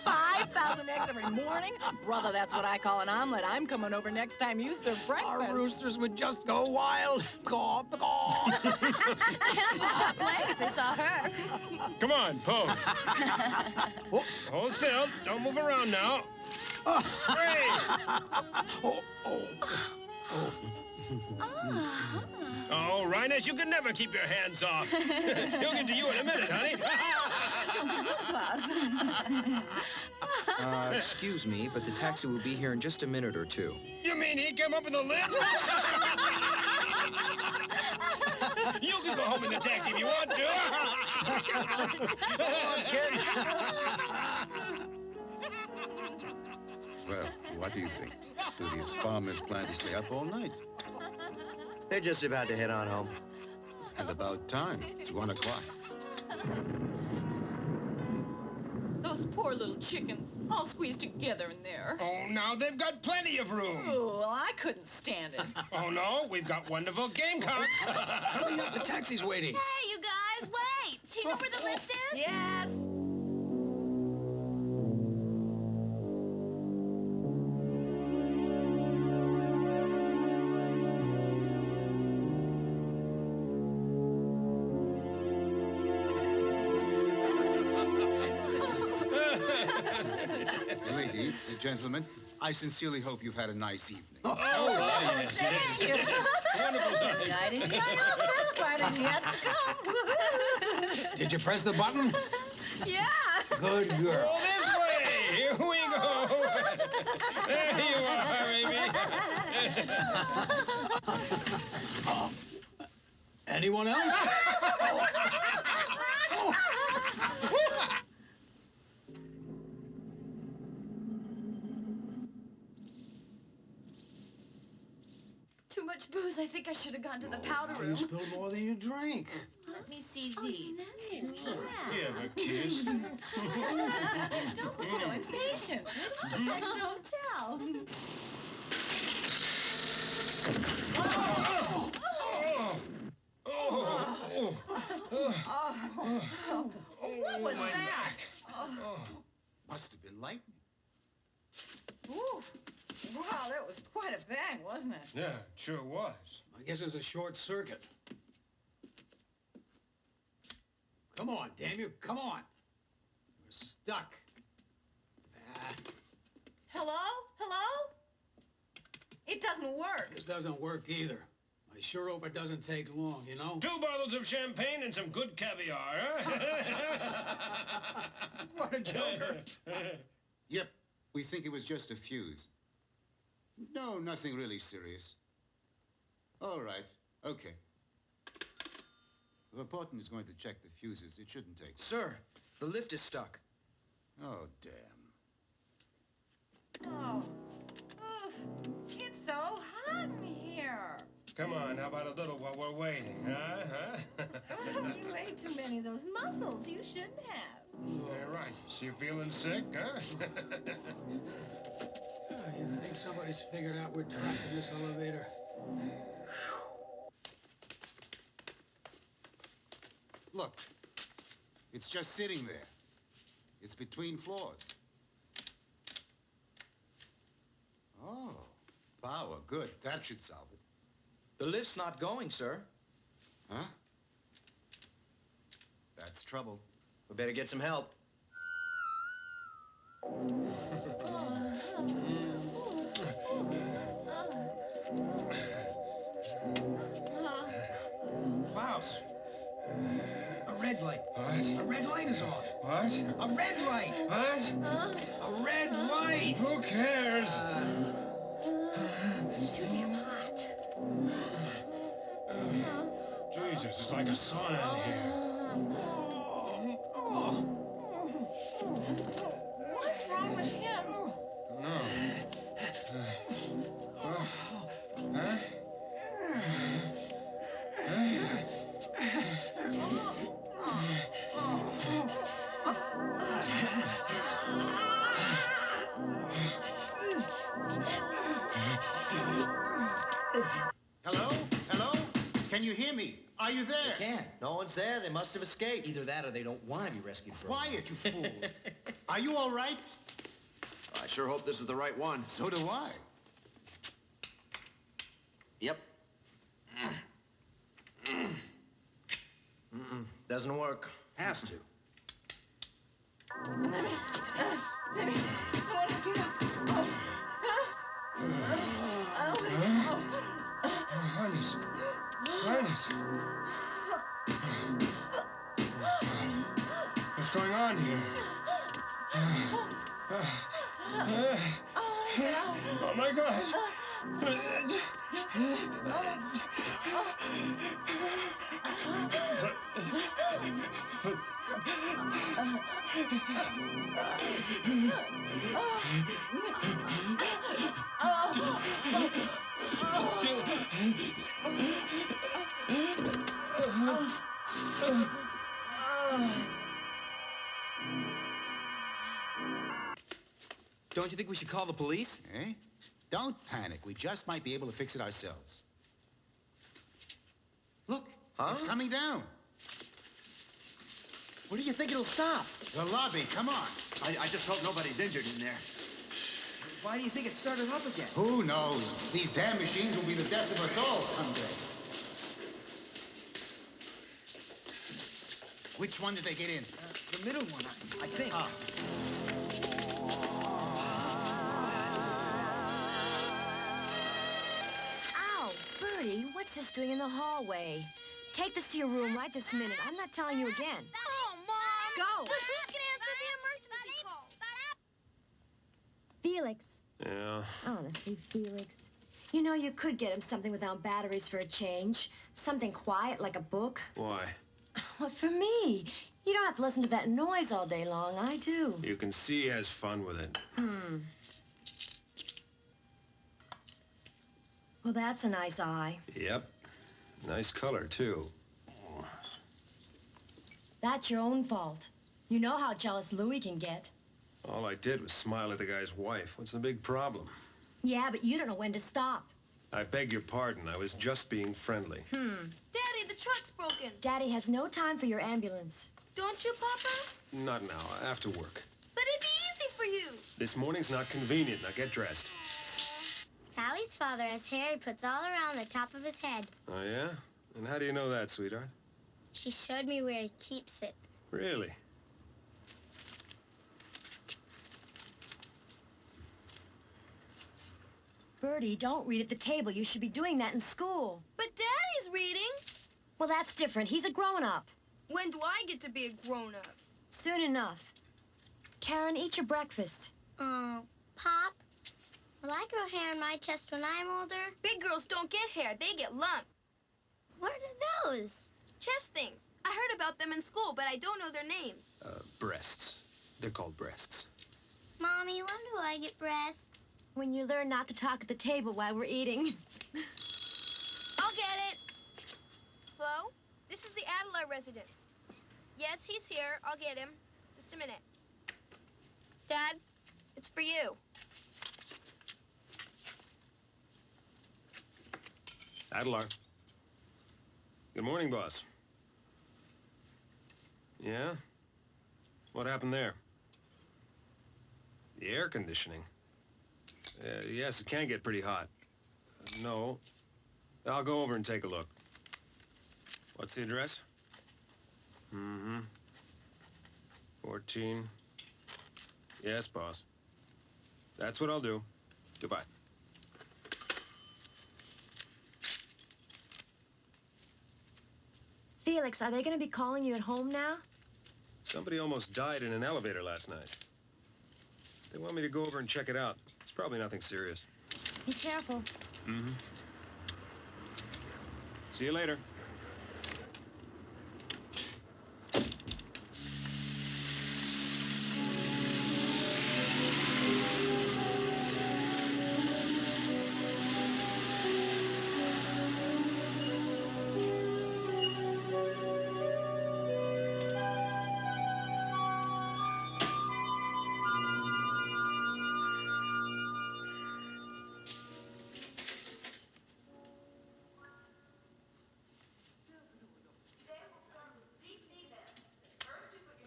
$5,000 every morning? Brother, that's what I call an omelet. I'm coming over next time you serve breakfast. Our roosters would just go wild. Caw, caw. The hens would stop playing if they saw her. Come on, pose. Oh. Hold still. Don't move around now. Oh, oh, oh. Oh, Rhinus, you can never keep your hands off. He'll get to you in a minute, honey. Don't be rude, Claus. Excuse me, but the taxi will be here in just a minute or two. You mean he came up in the lift? You can go home in the taxi if you want to. Well, what do you think? Do these farmers plan to stay up all night? They're just about to head on home. And about time. It's 1 o'clock. Those poor little chickens, all squeezed together in there. Oh, now they've got plenty of room. Oh, well, I couldn't stand it. Oh, no, we've got wonderful gamecocks. Hurry up, the taxi's waiting. Hey, you guys, wait. Do you know where the lift is? Yes. Ladies, gentlemen, I sincerely hope you've had a nice evening. Yes. Thank you. Wonderful time. Night is young, first part is yet to come. Did you press the button? Yeah. Good girl. Oh, this way. Here we go. There you are, baby. Anyone else? Too much booze. I think I should have gone to the powder Now room. you spilled more than you drank. Let me see Oh, these. that's sweet. Give a kiss. Don't be so impatient. We're back to the hotel. What was my that? back. Must have been lightning. Ooh. Wow, that was quite a bang, wasn't it? Yeah, it sure was. I guess it was a short circuit. Come on, damn you, come on. We're stuck. Hello? Hello? It doesn't work. This doesn't work either. I sure hope it doesn't take long, you know? 2 bottles of champagne and some good caviar, huh? What a joker. Yep, we think it was just a fuse. No, nothing really serious. All right, okay. The reporter is going to check the fuses. It shouldn't take. Sir, the lift is stuck. Oh, damn. Oh. Oof. It's so hot in here. Come on, how about a little while we're waiting, huh? You ate too many of those mussels. You shouldn't have. Yeah, right. So you feeling sick, huh? You think somebody's figured out we're trapped in this elevator? Look, it's just sitting there. It's between floors. Oh, power. Good. That should solve it. The lift's not going, sir. Huh? That's trouble. We better get some help. Klaus, a red light. What? A red light is on. What? A red light. What? A red light. Who cares? Too damn hot. Jesus, it's like a sauna in here. What's wrong with him? No. Huh? Hello? Hello? Can you hear me? Are you there? They can't. No one's there. They must have escaped. Either that or they don't want to be rescued from. Quiet, you fools. Are you all right? I sure hope this is the right one. So do I. Yep. Doesn't work. Has to. Honest. Honest. What's going on here? Oh my gosh. Don't you think we should call the police? Eh? Don't panic. We just might be able to fix it ourselves. Look, it's coming down. Where do you think it'll stop? The lobby, come on. I just hope nobody's injured in there. Why do you think it started up again? Who knows? These damn machines will be the death of us all someday. Which one did they get in? The middle one, I think. Ah. Ow, Bertie, what's this doing in the hallway? Take this to your room right this minute. I'm not telling you again. Oh, Mom! Go! But who's gonna answer the emergency call? Felix. Yeah. Honestly, Felix. You know, you could get him something without batteries for a change. Something quiet, like a book. Why? Well, for me. You don't have to listen to that noise all day long. I do. You can see he has fun with it. Well, that's a nice eye. Yep. Nice color, too. That's your own fault. You know how jealous Louis can get. All I did was smile at the guy's wife. What's the big problem? Yeah, but you don't know when to stop. I beg your pardon. I was just being friendly. Daddy, the truck's broken. Daddy has no time for your ambulance. Don't you, Papa? Not now. After work. But it'd be easy for you. This morning's not convenient. Now get dressed. Sally's father has hair he puts all around the top of his head. Oh, yeah? And how do you know that, sweetheart? She showed me where he keeps it. Really? Bertie, don't read at the table. You should be doing that in school. But Daddy's reading. Well, that's different. He's a grown-up. When do I get to be a grown-up? Soon enough. Karen, eat your breakfast. Oh, Pop, will I grow hair on my chest when I'm older? Big girls don't get hair. They get lump. What are those? Chest things. I heard about them in school, but I don't know their names. Breasts. They're called breasts. Mommy, when do I get breasts? When you learn not to talk at the table while we're eating. I'll get it. Hello? This is the Adler residence. Yes, he's here. I'll get him. Just a minute. Dad, it's for you. Adler. Good morning, boss. Yeah? What happened there? The air conditioning. Yes, it can get pretty hot. No. I'll go over and take a look. What's the address? 14. Yes, boss. That's what I'll do. Goodbye. Felix, are they going to be calling you at home now? Somebody almost died in an elevator last night. They want me to go over and check it out. It's probably nothing serious. Be careful. See you later.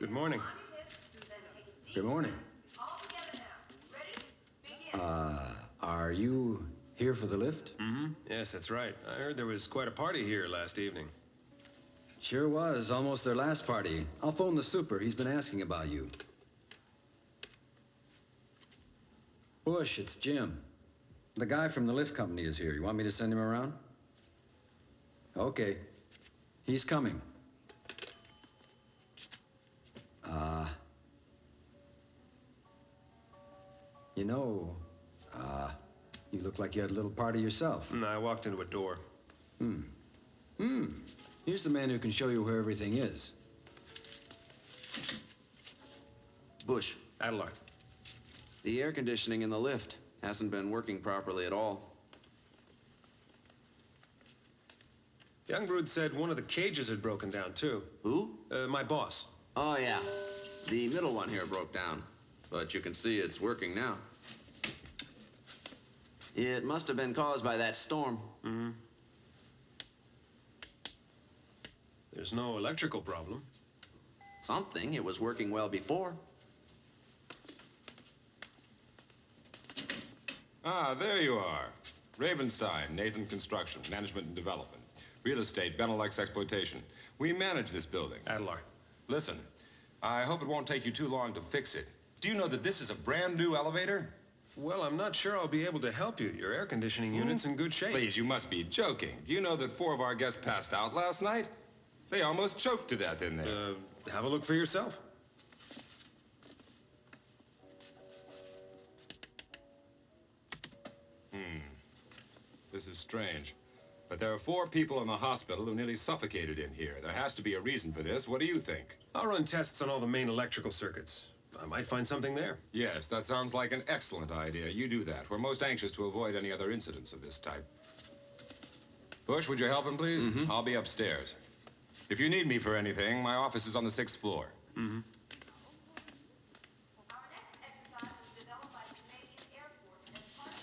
Good morning. Good morning. Are you here for the lift? Mm-hmm. Yes, that's right. I heard there was quite a party here last evening. Sure was. Almost their last party. I'll phone the super. He's been asking about you. Bush, it's Jim. The guy from the lift company is here. You want me to send him around? Okay. He's coming. You know, you look like you had a little party yourself. No, I walked into a door. Here's the man who can show you where everything is. Bush, Adelar. the air conditioning in the lift hasn't been working properly at all. Youngbrood said one of the cages had broken down, too. Who? My boss. Oh, yeah. The middle one here broke down. But you can see it's working now. It must have been caused by that storm. Mm-hmm. There's no electrical problem. Something. It was working well before. Ah, there you are. Ravenstein, Nathan Construction, Management and Development. Real estate, Benelux exploitation. We manage this building. Adelar. Listen, I hope it won't take you too long to fix it. Do you know that this is a brand new elevator? Well, I'm not sure I'll be able to help you. Your air conditioning unit's in good shape. Please, you must be joking. Do you know that 4 of our guests passed out last night? They almost choked to death in there. Have a look for yourself. This is strange. But there are 4 people in the hospital who nearly suffocated in here. There has to be a reason for this. What do you think? I'll run tests on all the main electrical circuits. I might find something there. Yes, that sounds like an excellent idea. You do that. We're most anxious to avoid any other incidents of this type. Bush, would you help him, please? I'll be upstairs. If you need me for anything, my office is on the 6th floor.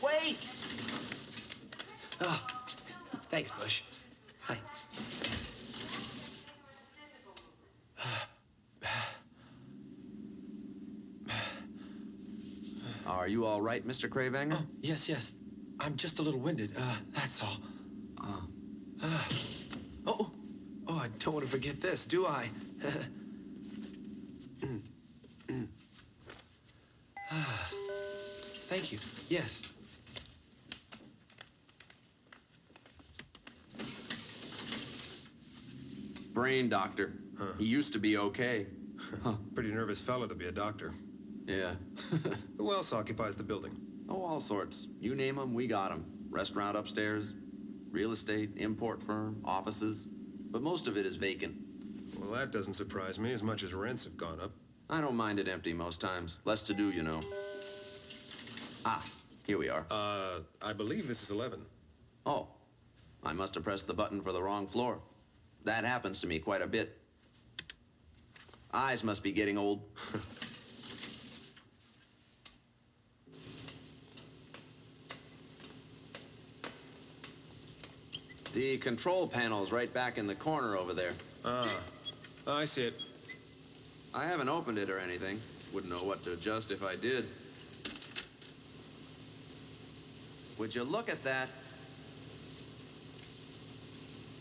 Wait! Oh, thanks, Bush. Hi. Are you all right, Mr. Cravanger? Oh, yes. I'm just a little winded. That's all. I don't want to forget this, do I? Thank you. Yes. Brain doctor. He used to be okay. Pretty nervous fella to be a doctor. Yeah. Who else occupies the building? Oh, all sorts. You name them, we got them. Restaurant upstairs, real estate, import firm, offices. But most of it is vacant. Well, that doesn't surprise me as much as rents have gone up. I don't mind it empty most times. Less to do, you know. Ah, here we are. I believe this is 11. Oh, I must have pressed the button for the wrong floor. That happens to me quite a bit. Eyes must be getting old. The control panel's right back in the corner over there. I see it. I haven't opened it or anything. Wouldn't know what to adjust if I did. Would you look at that?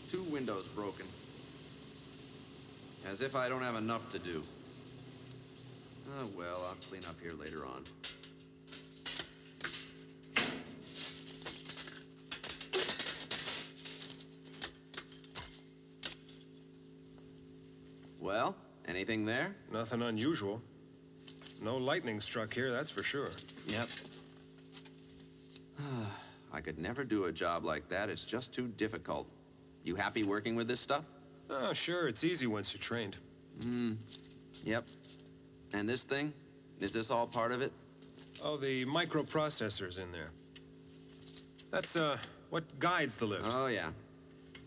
2 windows broken. As if I don't have enough to do. Oh, well, I'll clean up here later on. Well, anything there? Nothing unusual. No lightning struck here, that's for sure. Yep. I could never do a job like that. It's just too difficult. You happy working with this stuff? Oh, sure, it's easy once you're trained. Yep. And this thing? Is this all part of it? Oh, the microprocessor's in there. That's, what guides the lift. Oh, yeah.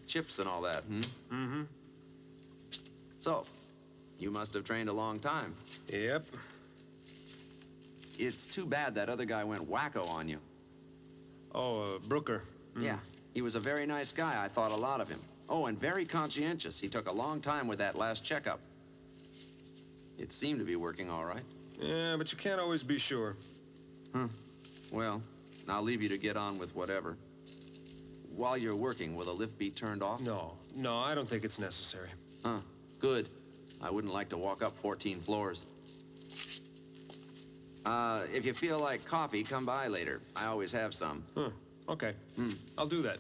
Chips and all that, So, you must have trained a long time. Yep. It's too bad that other guy went wacko on you. Oh, Brooker. Yeah, he was a very nice guy. I thought a lot of him. Oh, and very conscientious. He took a long time with that last checkup. It seemed to be working all right. Yeah, but you can't always be sure. Huh. Well, I'll leave you to get on with whatever. While you're working, will the lift be turned off? No, I don't think it's necessary. Huh. Good. I wouldn't like to walk up 14 floors. If you feel like coffee, come by later. I always have some. Huh. Okay. I'll do that.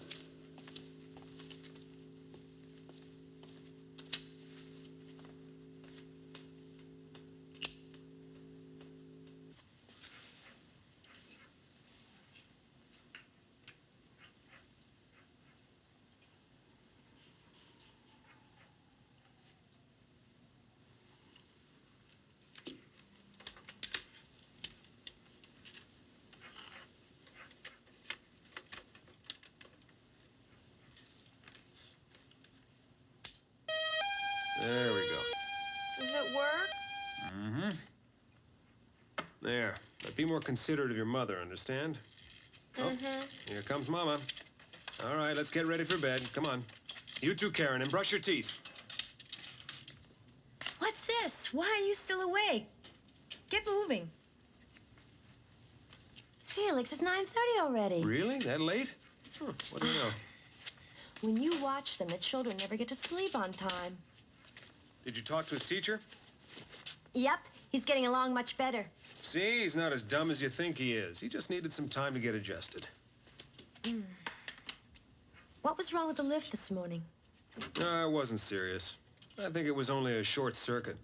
There we go. Does it work? Mm-hmm. There. Now be more considerate of your mother, understand? Oh, here comes Mama. All right, let's get ready for bed. Come on. You too, Karen, and brush your teeth. What's this? Why are you still awake? Get moving. Felix, it's 9:30 already. Really? That late? Huh, what do you know? When you watch them, the children never get to sleep on time. Did you talk to his teacher? Yep, he's getting along much better. See, he's not as dumb as you think he is. He just needed some time to get adjusted. What was wrong with the lift this morning? No, it wasn't serious. I think it was only a short circuit.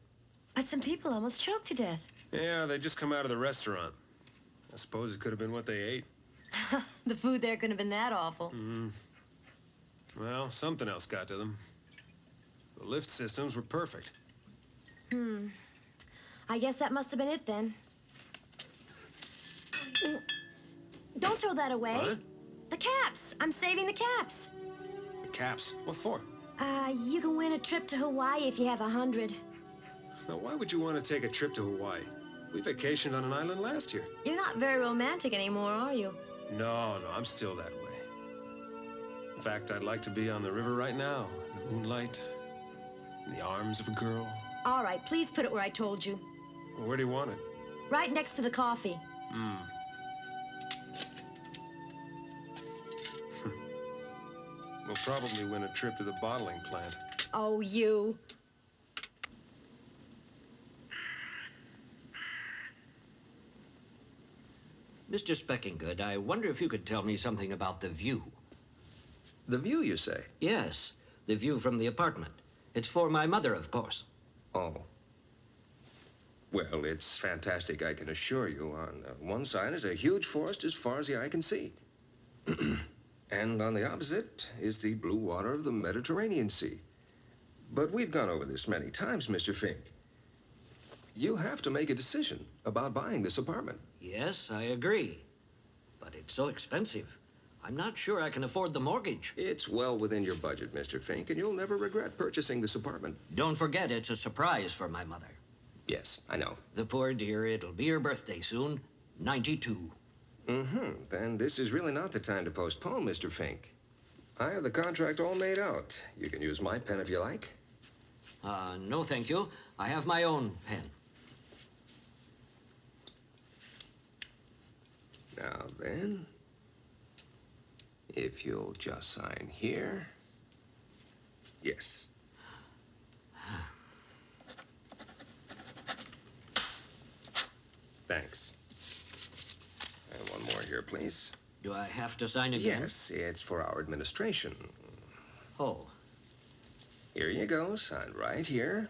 But some people almost choked to death. Yeah, they just come out of the restaurant. I suppose it could have been what they ate. The food there couldn't have been that awful. Well, something else got to them. The lift systems were perfect. I guess that must have been it then. Don't throw that away. What? The caps. I'm saving the caps. The caps? What for? You can win a trip to Hawaii if you have 100. Now, why would you want to take a trip to Hawaii? We vacationed on an island last year. You're not very romantic anymore, are you? No, I'm still that way. In fact, I'd like to be on the river right now, in the moonlight, in the arms of a girl. All right, please put it where I told you. Well, where do you want it? Right next to the coffee. We'll probably win a trip to the bottling plant. Oh, you. Mr. Speckinggood, I wonder if you could tell me something about the view. The view, you say? Yes, the view from the apartment. It's for my mother, of course. Oh. Well, it's fantastic, I can assure you. On one side is a huge forest as far as the eye can see. And on the opposite is the blue water of the Mediterranean Sea. But we've gone over this many times, Mr. Fink. You have to make a decision about buying this apartment. Yes, I agree. But it's so expensive. I'm not sure I can afford the mortgage. It's well within your budget, Mr. Fink, and you'll never regret purchasing this apartment. Don't forget, it's a surprise for my mother. Yes, I know. The poor dear, it'll be her birthday soon. 92. Then this is really not the time to postpone, Mr. Fink. I have the contract all made out. You can use my pen if you like. No, thank you. I have my own pen. Now then, if you'll just sign here. Yes. Thanks. And one more here, please. Do I have to sign again? Yes, it's for our administration. Oh. Here you go. Sign right here.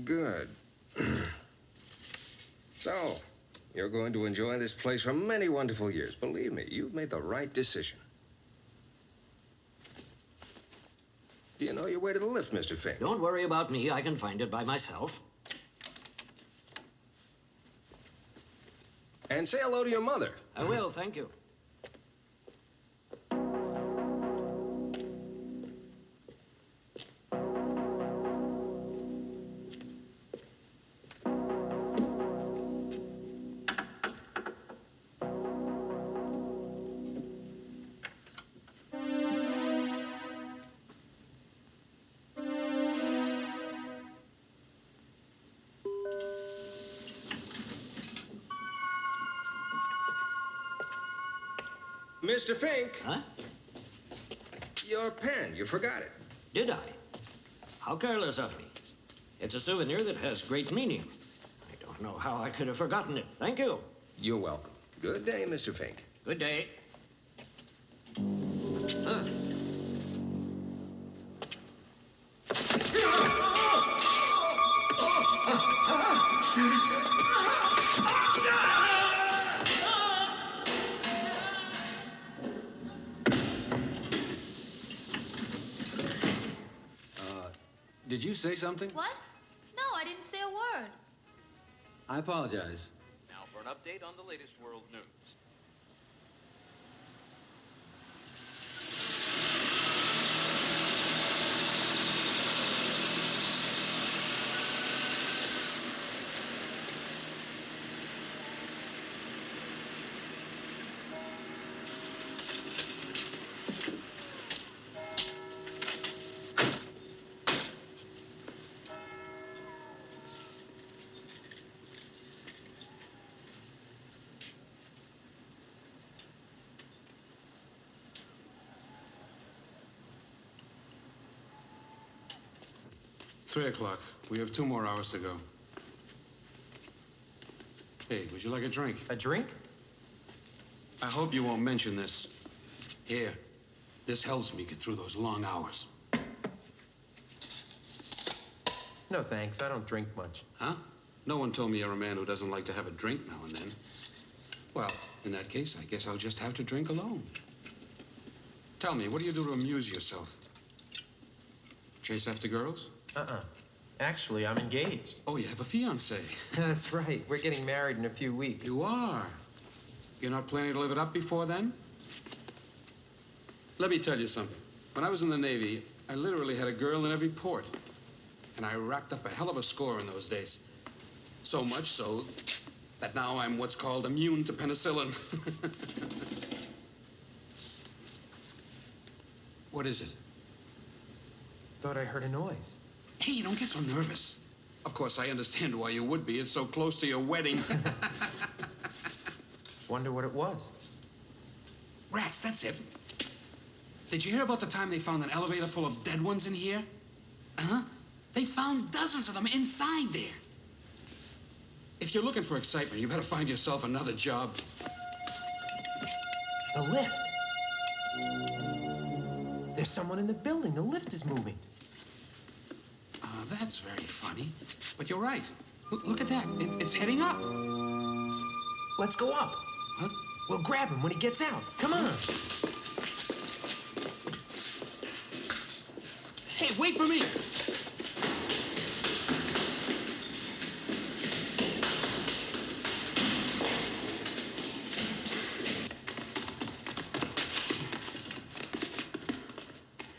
Good. So, you're going to enjoy this place for many wonderful years. Believe me, you've made the right decision. Do you know your way to the lift, Mr. Fink? Don't worry about me. I can find it by myself. And say hello to your mother. I will, thank you. Mr. Fink. Huh? Your pen, you forgot it. Did I? How careless of me. It's a souvenir that has great meaning. I don't know how I could have forgotten it. Thank you. You're welcome. Good day, Mr. Fink. Good day. Huh. Did you say something? What? No, I didn't say a word. I apologize. Now for an update on the latest world news. Three o'clock. We have 2 more hours to go. Hey, would you like a drink? A drink? I hope you won't mention this. Here. This helps me get through those long hours. No, thanks. I don't drink much. Huh? No one told me you're a man who doesn't like to have a drink now and then. Well, in that case, I guess I'll just have to drink alone. Tell me, what do you do to amuse yourself? Chase after girls? Actually, I'm engaged. Oh, you have a fiancé. That's right. We're getting married in a few weeks. You are? You're not planning to live it up before then? Let me tell you something. When I was in the Navy, I literally had a girl in every port. And I racked up a hell of a score in those days. So much so that now I'm what's called immune to penicillin. What is it? Thought I heard a noise. Hey, don't get so nervous. Of course, I understand why you would be. It's so close to your wedding. Wonder what it was. Rats, that's it. Did you hear about the time they found an elevator full of dead ones in here? Huh? They found dozens of them inside there. If you're looking for excitement, you better find yourself another job. The lift. There's someone in the building. The lift is moving. That's very funny. But you're right. Look at that. It's heading up. Let's go up. Huh? We'll grab him when he gets out. Come on. Hey, wait for me.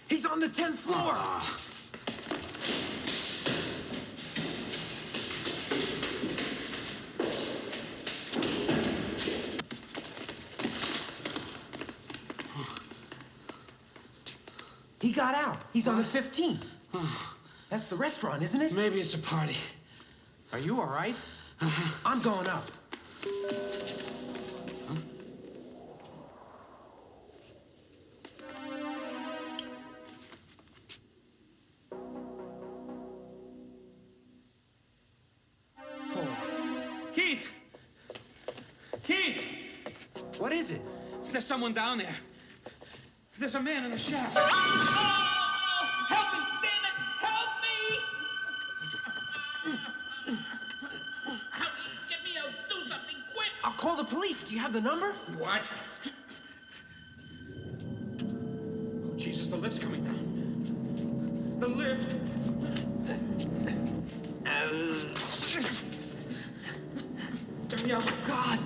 He's on the 10th floor. He got out. He's on the 15th. That's the restaurant, isn't it? Maybe it's a party. Are you all right? I'm going up. Keith! Keith! What is it? There's someone down there. There's a man in the shaft. Help me, damn it! Help me! Get me out! Do something quick! I'll call the police. Do you have the number? What? Oh, Jesus, the lift's coming down. The lift! Get me out. God!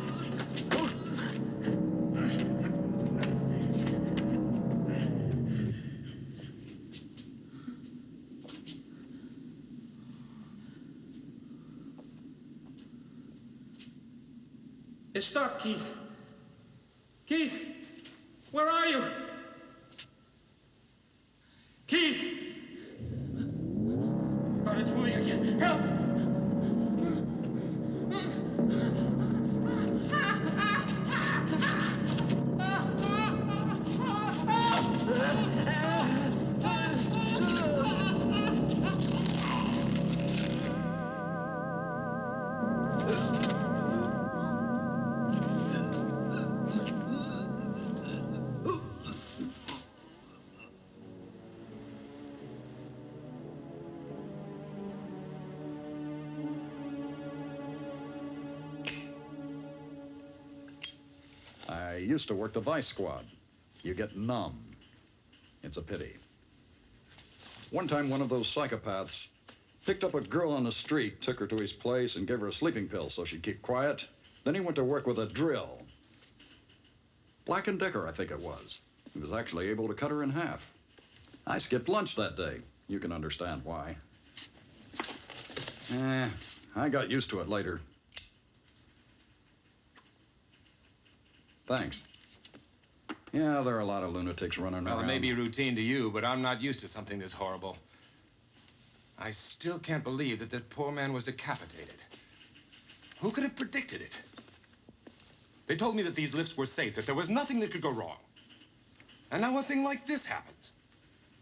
It stopped, Keith. Keith! Where are you? Keith! God, it's moving again. Help! used to work the vice squad. You get numb. It's a pity. One time, one of those psychopaths picked up a girl on the street, took her to his place, and gave her a sleeping pill so she'd keep quiet. Then he went to work with a drill. Black & Decker, I think it was. He was actually able to cut her in half. I skipped lunch that day. You can understand why. I got used to it later. Thanks. Yeah, there are a lot of lunatics running around. Well, it may be routine to you, but I'm not used to something this horrible. I still can't believe that that poor man was decapitated. Who could have predicted it? They told me that these lifts were safe, that there was nothing that could go wrong. And now a thing like this happens.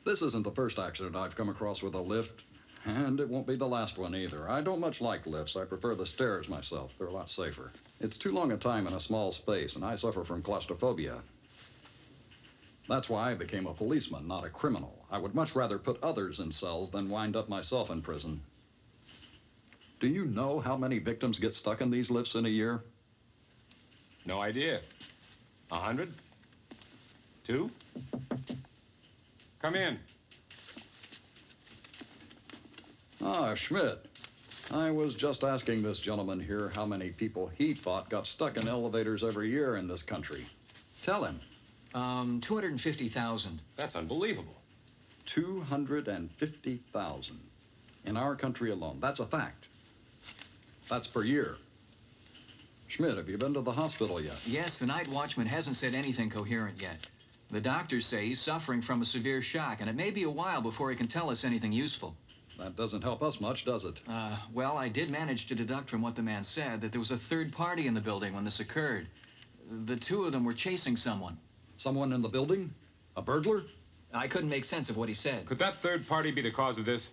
This isn't the first accident I've come across with a lift, and it won't be the last one either. I don't much like lifts. I prefer the stairs myself. They're a lot safer. It's too long a time in a small space, and I suffer from claustrophobia. That's why I became a policeman, not a criminal. I would much rather put others in cells than wind up myself in prison. Do you know how many victims get stuck in these lifts in a year? No idea. 100? 2? Come in. Ah, Schmidt. I was just asking this gentleman here how many people he thought got stuck in elevators every year in this country. Tell him. 250,000. That's unbelievable. 250,000. In our country alone. That's a fact. That's per year. Schmidt, have you been to the hospital yet? Yes, the night watchman hasn't said anything coherent yet. The doctors say he's suffering from a severe shock, and it may be a while before he can tell us anything useful. That doesn't help us much, does it? Well, I did manage to deduct from what the man said that there was a third party in the building when this occurred. The two of them were chasing someone. Someone in the building? A burglar? I couldn't make sense of what he said. Could that third party be the cause of this?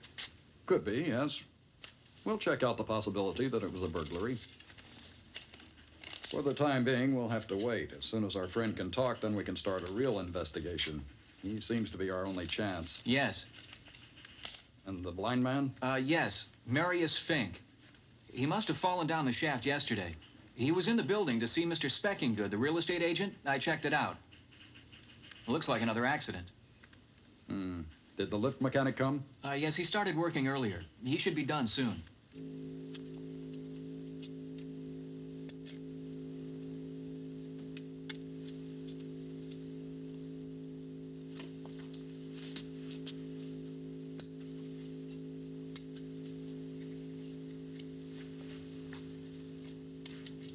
Could be, yes. We'll check out the possibility that it was a burglary. For the time being, we'll have to wait. As soon as our friend can talk, then we can start a real investigation. He seems to be our only chance. Yes. And the blind man? Yes. Marius Fink. He must have fallen down the shaft yesterday. He was in the building to see Mr. Speckinggood, the real estate agent. I checked it out. It looks like another accident. Did the lift mechanic come? Yes, he started working earlier. He should be done soon.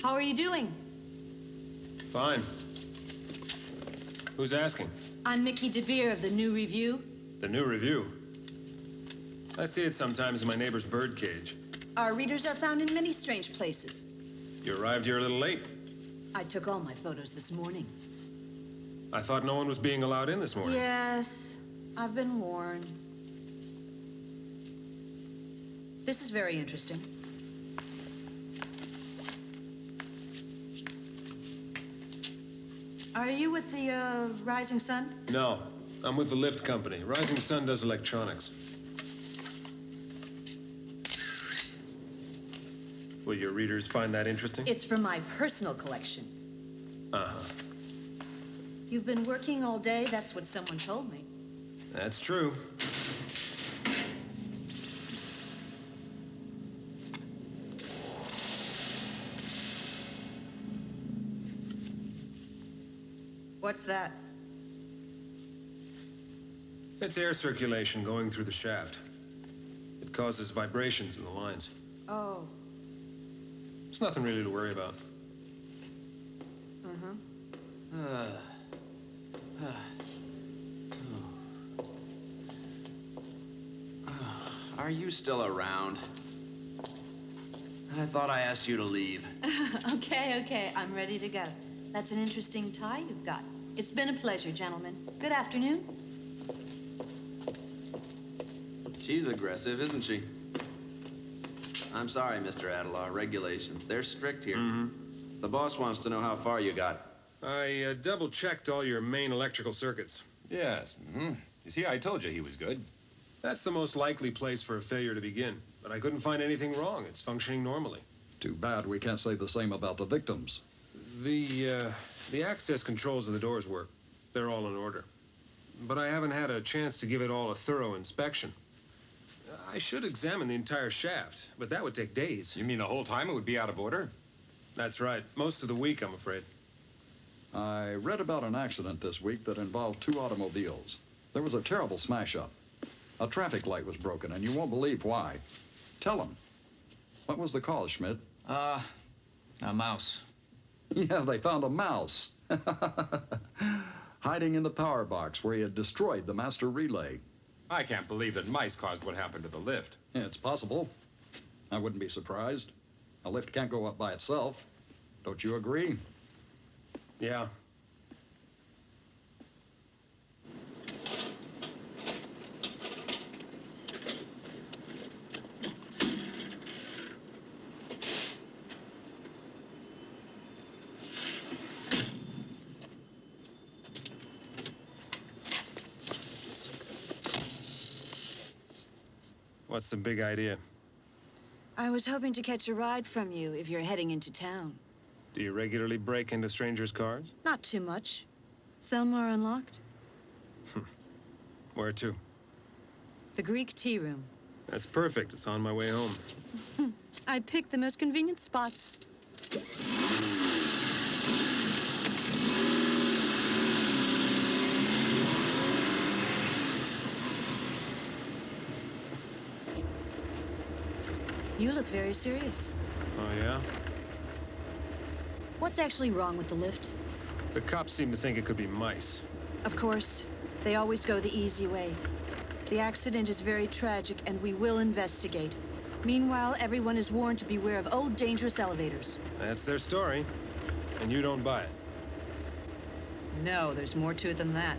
How are you doing? Fine. Who's asking? I'm Mickey DeBeer of the New Review. The New Review. I see it sometimes in my neighbor's birdcage. Our readers are found in many strange places. You arrived here a little late. I took all my photos this morning. I thought no one was being allowed in this morning. Yes, I've been warned. This is very interesting. Are you with the, Rising Sun? No, I'm with the lift company. Rising Sun does electronics. Will your readers find that interesting? It's from my personal collection. Uh-huh. You've been working all day, that's what someone told me. That's true. What's that? It's air circulation going through the shaft. It causes vibrations in the lines. Oh. It's nothing really to worry about. Are you still around? I thought I asked you to leave. Okay, I'm ready to go. That's an interesting tie you've got. It's been a pleasure, gentlemen. Good afternoon. She's aggressive, isn't she? I'm sorry, Mr. Adelaar. Regulations, they're strict here. The boss wants to know how far you got. I double-checked all your main electrical circuits. Yes. You see, I told you he was good. That's the most likely place for a failure to begin. But I couldn't find anything wrong. It's functioning normally. Too bad we can't say the same about the victims. The access controls of the doors work. They're all in order. But I haven't had a chance to give it all a thorough inspection. I should examine the entire shaft, but that would take days. You mean the whole time it would be out of order? That's right. Most of the week, I'm afraid. I read about an accident this week that involved 2 automobiles. There was a terrible smash-up. A traffic light was broken, and you won't believe why. Tell them. What was the cause, Schmidt? A mouse. Yeah, they found a mouse. Hiding in the power box where he had destroyed the master relay. I can't believe that mice caused what happened to the lift. Yeah, it's possible. I wouldn't be surprised. A lift can't go up by itself. Don't you agree? Yeah. What's the big idea? I was hoping to catch a ride from you if you're heading into town. Do you regularly break into strangers' cars? Not too much. Some are unlocked. Where to? The Greek tea room. That's perfect. It's on my way home. I picked the most convenient spots. You look very serious. Oh, yeah? What's actually wrong with the lift? The cops seem to think it could be mice. Of course. They always go the easy way. The accident is very tragic, and we will investigate. Meanwhile, everyone is warned to beware of old, dangerous elevators. That's their story. And you don't buy it. No, there's more to it than that.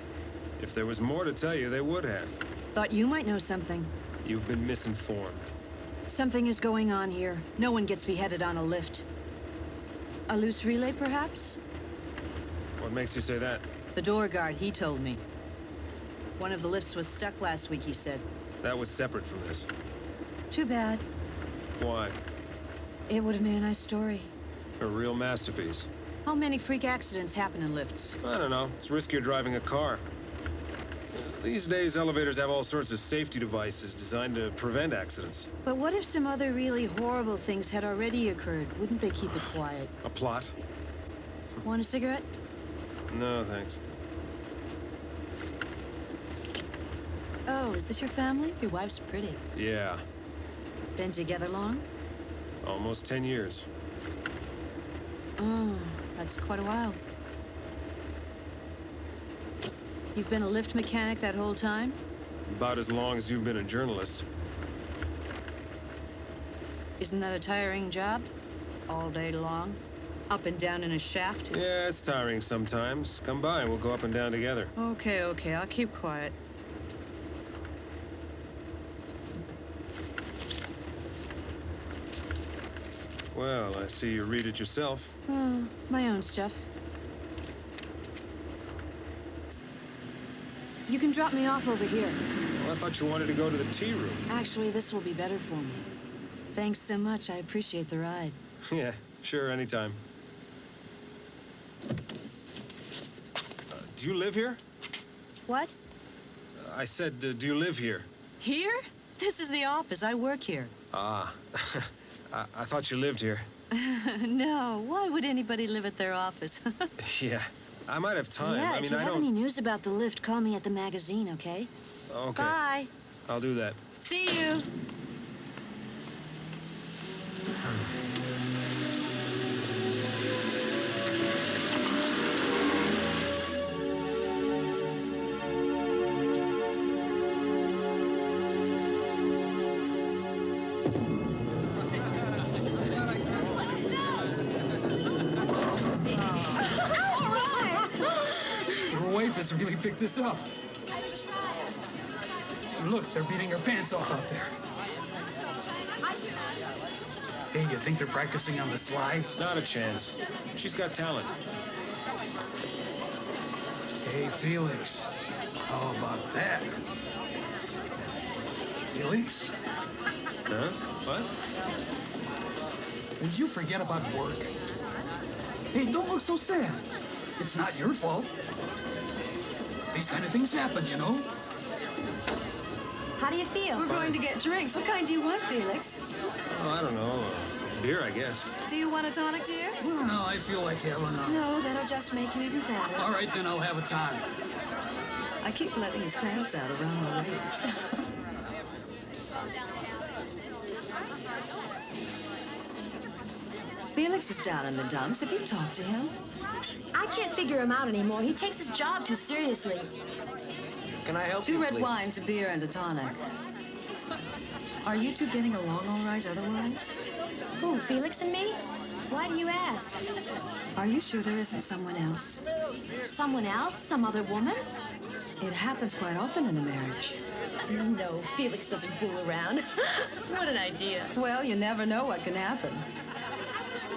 If there was more to tell you, they would have. Thought you might know something. You've been misinformed. Something is going on here. No one gets beheaded on a lift. A loose relay, perhaps? What makes you say that? The door guard, he told me. One of the lifts was stuck last week, he said. That was separate from this. Too bad. Why? It would have made a nice story. A real masterpiece. How many freak accidents happen in lifts? I don't know. It's riskier driving a car. These days, elevators have all sorts of safety devices designed to prevent accidents. But what if some other really horrible things had already occurred? Wouldn't they keep it quiet? A plot? Want a cigarette? No, thanks. Oh, is this your family? Your wife's pretty. Yeah. Been together long? Almost 10 years. Oh, that's quite a while. You've been a lift mechanic that whole time? About as long as you've been a journalist. Isn't that a tiring job? All day long? Up and down in a shaft? Yeah, it's tiring sometimes. Come by and we'll go up and down together. Okay, I'll keep quiet. Well, I see you read it yourself. Oh, my own stuff. You can drop me off over here. Well, I thought you wanted to go to the tea room. Actually, this will be better for me. Thanks so much. I appreciate the ride. Yeah, sure, anytime. Do you live here? What? I said, do you live here? Here? This is the office. I work here. Ah, I thought you lived here. No, why would anybody live at their office? Yeah, I might have time. Yeah, I mean, if you I have don't... any news about the lift, call me at the magazine, okay? Okay. Bye. I'll do that. See you. Wafers really picked this up. Look, they're beating her pants off out there. Hey, you think they're practicing on the sly? Not a chance. She's got talent. Hey, Felix. How about that? Felix? Huh? What? Would you forget about work? Hey, don't look so sad. It's not your fault. These kind of things happen, you know? How do you feel? We're going to get drinks. What kind do you want, Felix? Oh, I don't know. Beer, I guess. Do you want a tonic, dear? Well, I feel like having a... No, that'll just make you even fatter. All right, then I'll have a tonic. I keep letting his pants out around the waist. Felix is down in the dumps. Have you talked to him? I can't figure him out anymore. He takes his job too seriously. Can I help you, Two red please? wines, a beer, and a tonic. Are you two getting along all right otherwise? Who, Felix and me? Why do you ask? Are you sure there isn't someone else? Someone else? Some other woman? It happens quite often in a marriage. No, Felix doesn't fool around. What an idea. Well, you never know what can happen.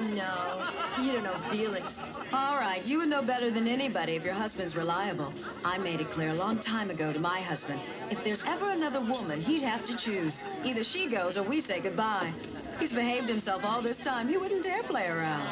No, you don't know Felix. All right, you would know better than anybody if your husband's reliable. I made it clear a long time ago to my husband, if there's ever another woman, he'd have to choose. Either she goes or we say goodbye. He's behaved himself all this time. He wouldn't dare play around.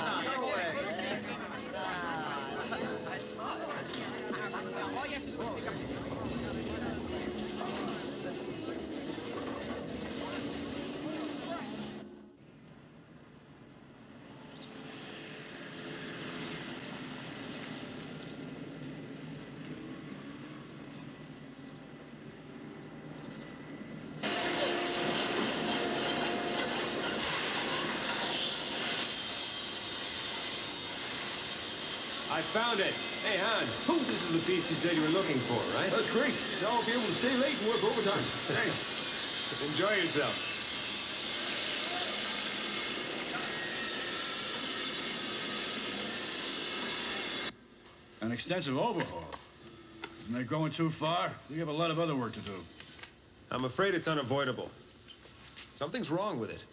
I found it. Hey, Hans. This is the piece you said you were looking for, right? That's great. Now I'll be able to stay late and work overtime. Thanks. Enjoy yourself. An extensive overhaul. Isn't that going too far? We have a lot of other work to do. I'm afraid it's unavoidable. Something's wrong with it.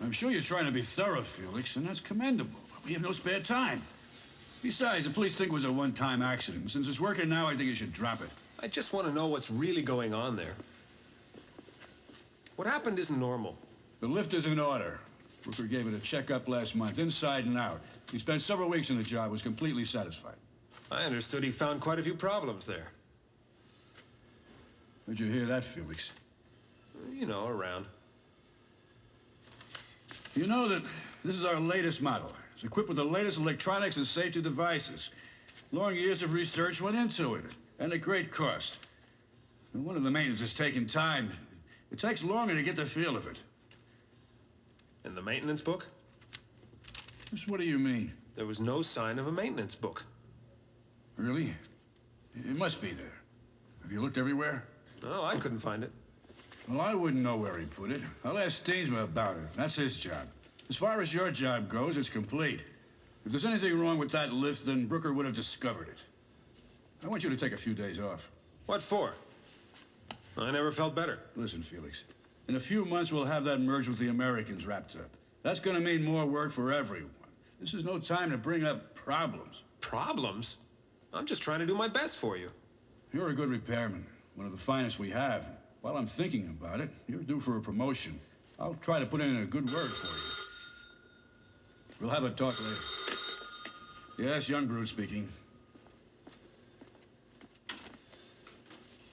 I'm sure you're trying to be thorough, Felix, and that's commendable. But we have no spare time. Besides, the police think it was a one-time accident. Since it's working now, I think you should drop it. I just want to know what's really going on there. What happened isn't normal. The lift is in order. Brooker gave it a checkup last month, inside and out. He spent several weeks in the job, was completely satisfied. I understood he found quite a few problems there. Where'd you hear that, Felix? You know, around. You know that this is our latest model. It's equipped with the latest electronics and safety devices. Long years of research went into it, and at great cost. And one of the maintenance is taking time. It takes longer to get the feel of it. In the maintenance book? Just what do you mean? There was no sign of a maintenance book. Really? It must be there. Have you looked everywhere? No, I couldn't find it. Well, I wouldn't know where he put it. I'll ask Steensma about it. That's his job. As far as your job goes, it's complete. If there's anything wrong with that lift, then Brooker would have discovered it. I want you to take a few days off. What for? I never felt better. Listen, Felix. In a few months, we'll have that merge with the Americans wrapped up. That's gonna mean more work for everyone. This is no time to bring up problems. Problems? I'm just trying to do my best for you. You're a good repairman, one of the finest we have. While I'm thinking about it, you're due for a promotion. I'll try to put in a good word for you. We'll have a talk later. Yes, young Brood speaking.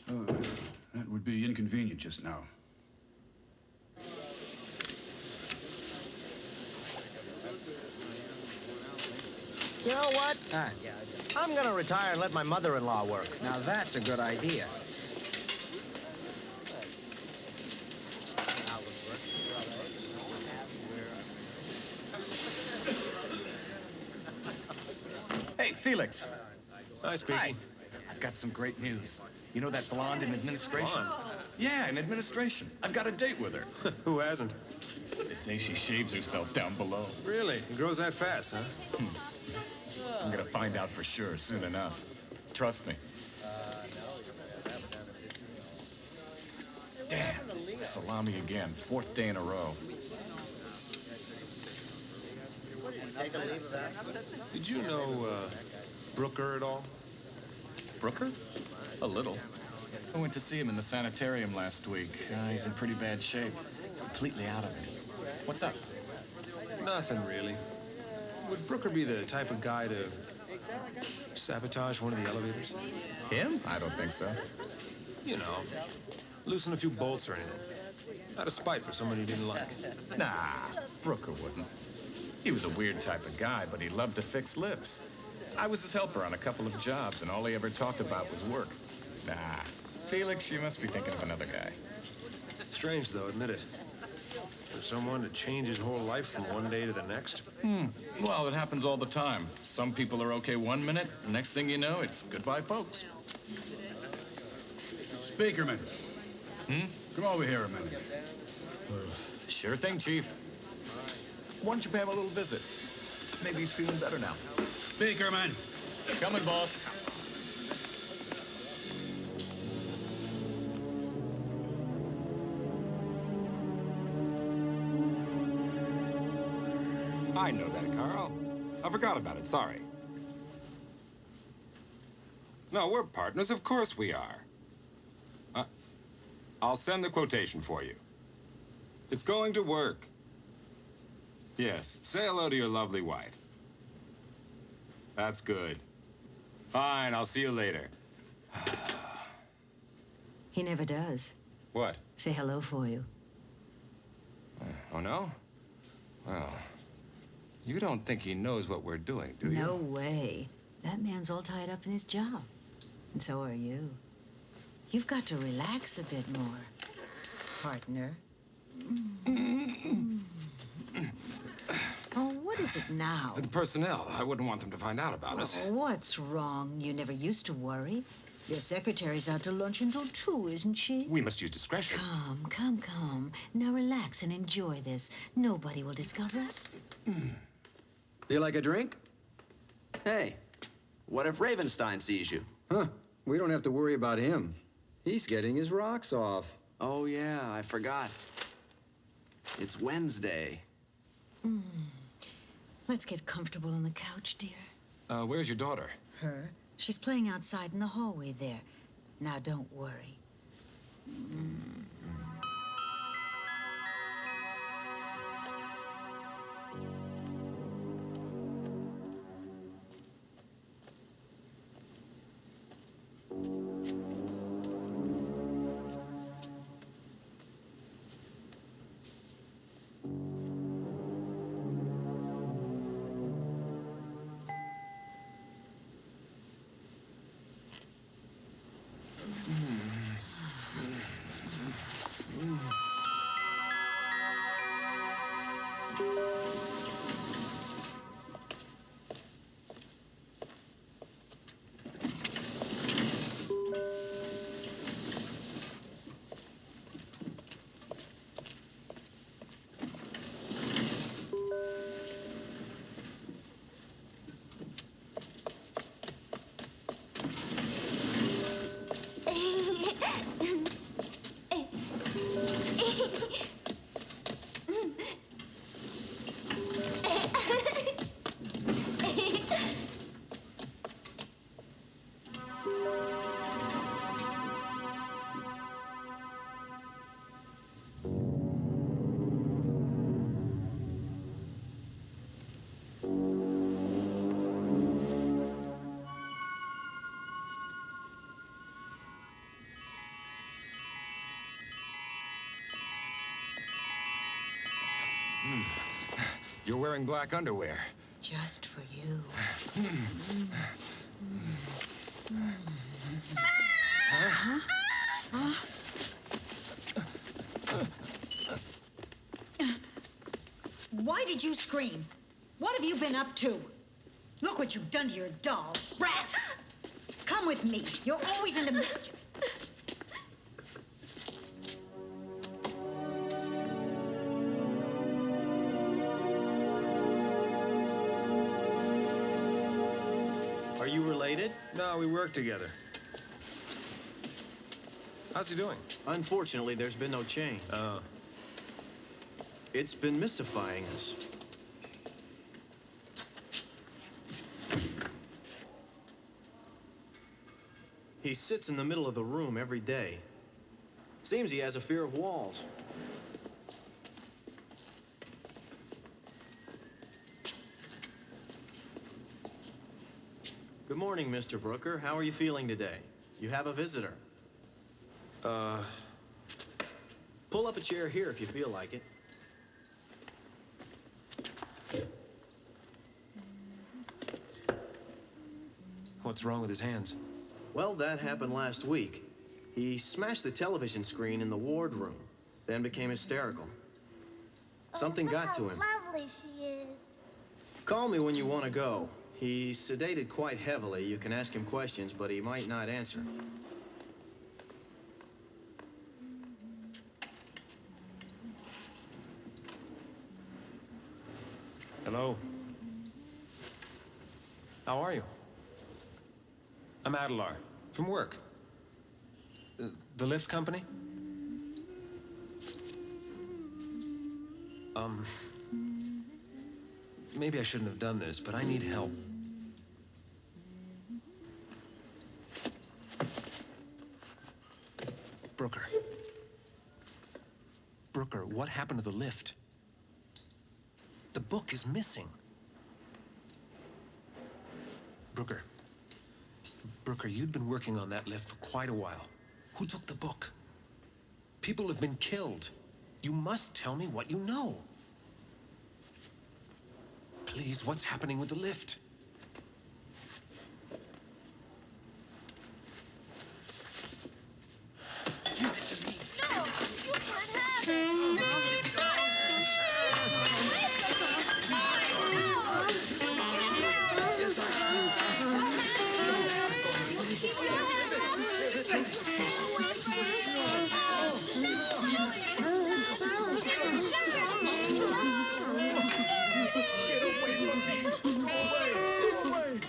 That would be inconvenient just now. You know what? I'm gonna retire and let my mother-in-law work. Now that's a good idea. Hey, Felix. Hi, Speaky. Hi. I've got some great news. You know that blonde in administration? Blonde? Yeah, in administration. I've got a date with her. Who hasn't? They say she shaves herself down below. Really? It grows that fast, huh? I'm gonna find out for sure soon enough. Trust me. Damn. Salami again. 4th day in a row. Did you know, Brooker at all? Brooker? A little. I went to see him in the sanitarium last week. He's in pretty bad shape. Completely out of it. What's up? Nothing, really. Would Brooker be the type of guy to sabotage one of the elevators? Him? I don't think so. You know, loosen a few bolts or anything. Out of spite for someone he didn't like. Nah, Brooker wouldn't. He was a weird type of guy, but he loved to fix lifts. I was his helper on a couple of jobs, and all he ever talked about was work. Nah, Felix, you must be thinking of another guy. Strange, though, admit it. For someone to change his whole life from one day to the next. Well, it happens all the time. Some people are okay 1 minute, next thing you know, it's goodbye, folks. Speakerman. Come over here a minute. Sure thing, Chief. Why don't you pay him a little visit? Maybe he's feeling better now. Speakerman. Coming, boss. I know that, Carl. I forgot about it, sorry. No, we're partners, of course we are. I'll send the quotation for you. It's going to work. Yes, say hello to your lovely wife. That's good. Fine, I'll see you later. He never does. What? Say hello for you. Oh, no? Well, you don't think he knows what we're doing, do you? No way. That man's all tied up in his job. And so are you. You've got to relax a bit more, partner. Oh, what is it now? The personnel. I wouldn't want them to find out about us. Oh, what's wrong? You never used to worry. Your secretary's out to lunch until 2, isn't she? We must use discretion. Come. Now relax and enjoy this. Nobody will discover us. Do you like a drink? Hey, what if Ravenstein sees you? Huh. We don't have to worry about him. He's getting his rocks off. Oh, yeah, I forgot. It's Wednesday. Let's get comfortable on the couch, dear. Where's your daughter? Her? She's playing outside in the hallway there. Now, don't worry. You're wearing black underwear. Just for you. Why did you scream? What have you been up to? Look what you've done to your doll. Rat! Come with me. You're always into mischief. Are you related? No, we work together. How's he doing? Unfortunately, there's been no change. Oh. It's been mystifying us. He sits in the middle of the room every day. Seems he has a fear of walls. Good morning, Mr. Brooker. How are you feeling today? You have a visitor. Pull up a chair here if you feel like it. What's wrong with his hands? Well, that happened last week. He smashed the television screen in the ward room, then became hysterical. Something got to him. How lovely she is. Call me when you want to go. He's sedated quite heavily. You can ask him questions, but he might not answer. Hello. How are you? I'm Adelar, from work. The lift company? Maybe I shouldn't have done this, but I need help. Brooker. Brooker, what happened to the lift? The book is missing. Brooker. Brooker, you'd been working on that lift for quite a while. Who took the book? People have been killed. You must tell me what you know. Please, what's happening with the lift? Give it to me. No, you can't have it. Yes, I Get away from me! Go away! Go away!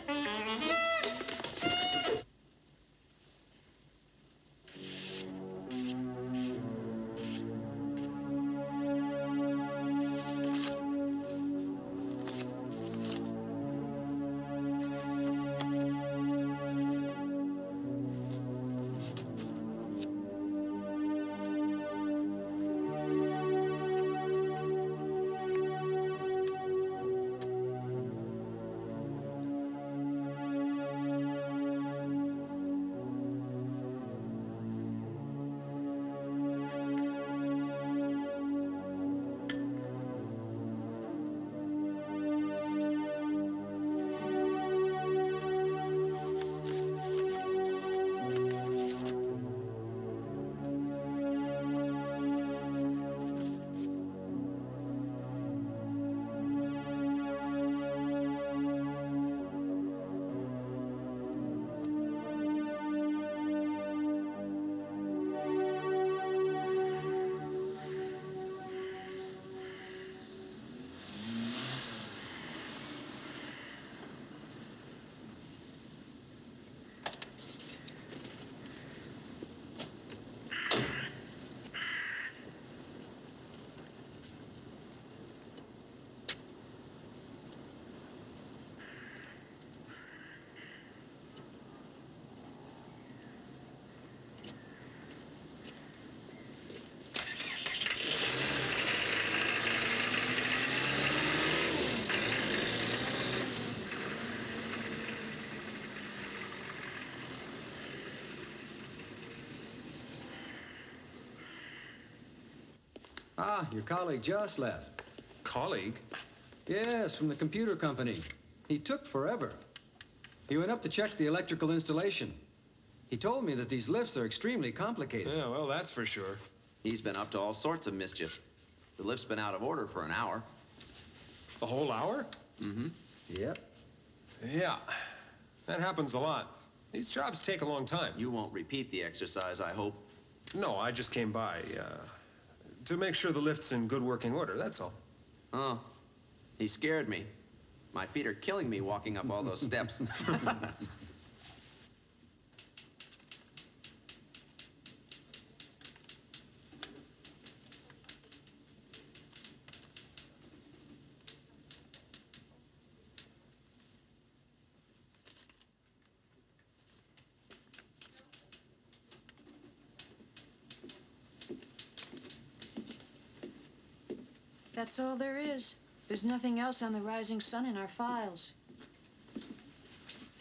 Ah, your colleague just left. Colleague? Yes, from the computer company. He took forever. He went up to check the electrical installation. He told me that these lifts are extremely complicated. Yeah, well, that's for sure. He's been up to all sorts of mischief. The lift's been out of order for an hour. The whole hour? Mm-hmm. Yep. Yeah, that happens a lot. These jobs take a long time. You won't repeat the exercise, I hope. No, I just came by to make sure the lift's in good working order, that's all. Oh, he scared me. My feet are killing me walking up all those steps. That's all there is. There's nothing else on the rising sun in our files.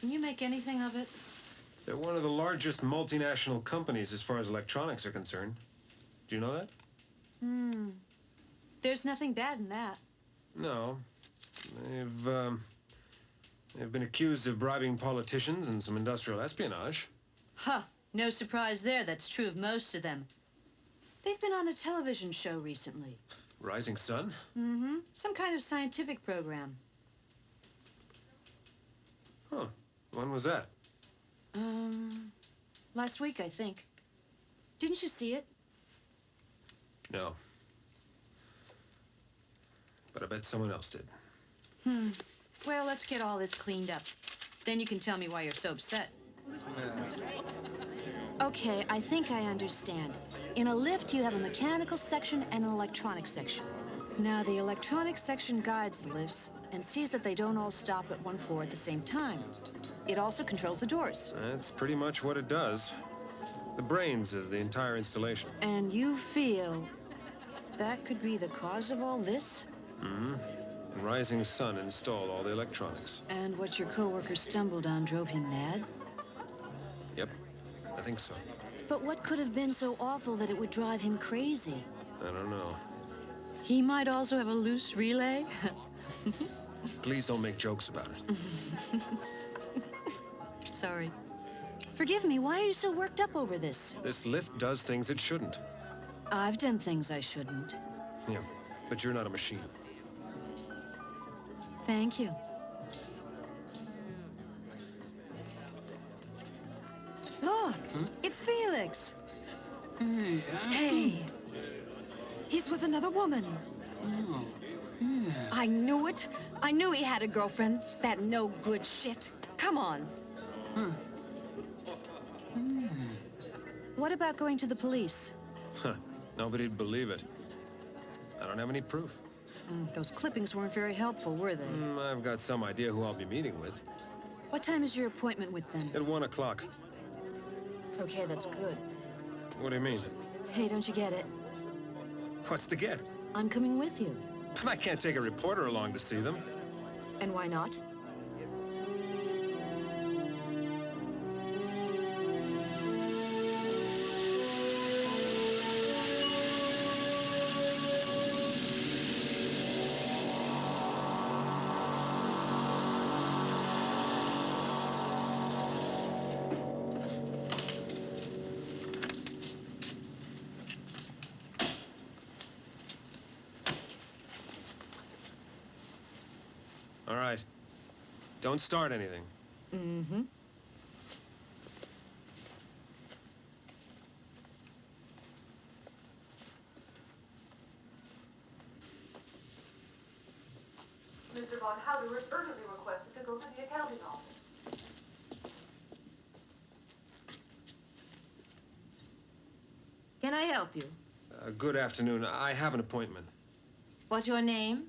Can you make anything of it? They're one of the largest multinational companies as far as electronics are concerned. Do you know that? There's nothing bad in that. No. They've been accused of bribing politicians and some industrial espionage. Huh. No surprise there. That's true of most of them. They've been on a television show recently. Rising Sun? Some kind of scientific program. Huh. When was that? Last week, I think. Didn't you see it? No. But I bet someone else did. Well, let's get all this cleaned up. Then you can tell me why you're so upset. Okay, I think I understand. In a lift, you have a mechanical section and an electronic section. Now, the electronic section guides the lifts and sees that they don't all stop at one floor at the same time. It also controls the doors. That's pretty much what it does. The brains of the entire installation. And you feel that could be the cause of all this? And Rising Sun installed all the electronics. And what your coworker stumbled on drove him mad? Yep, I think so. But what could have been so awful that it would drive him crazy? I don't know. He might also have a loose relay? Please don't make jokes about it. Sorry. Forgive me, why are you so worked up over this? This lift does things it shouldn't. I've done things I shouldn't. Yeah, but you're not a machine. Thank you. Look, it's Felix. Hey. He's with another woman. I knew it. I knew he had a girlfriend. That no good shit. Come on. What about going to the police? Nobody'd believe it. I don't have any proof. Those clippings weren't very helpful, were they? I've got some idea who I'll be meeting with. What time is your appointment with them? At 1 o'clock. Okay, that's good. What do you mean? Hey, don't you get it? What's to get? I'm coming with you. I can't take a reporter along to see them. And why not? All right. Don't start anything. Mr. Von Howder is urgently requested to go to the accounting office. Can I help you? Good afternoon. I have an appointment. What's your name?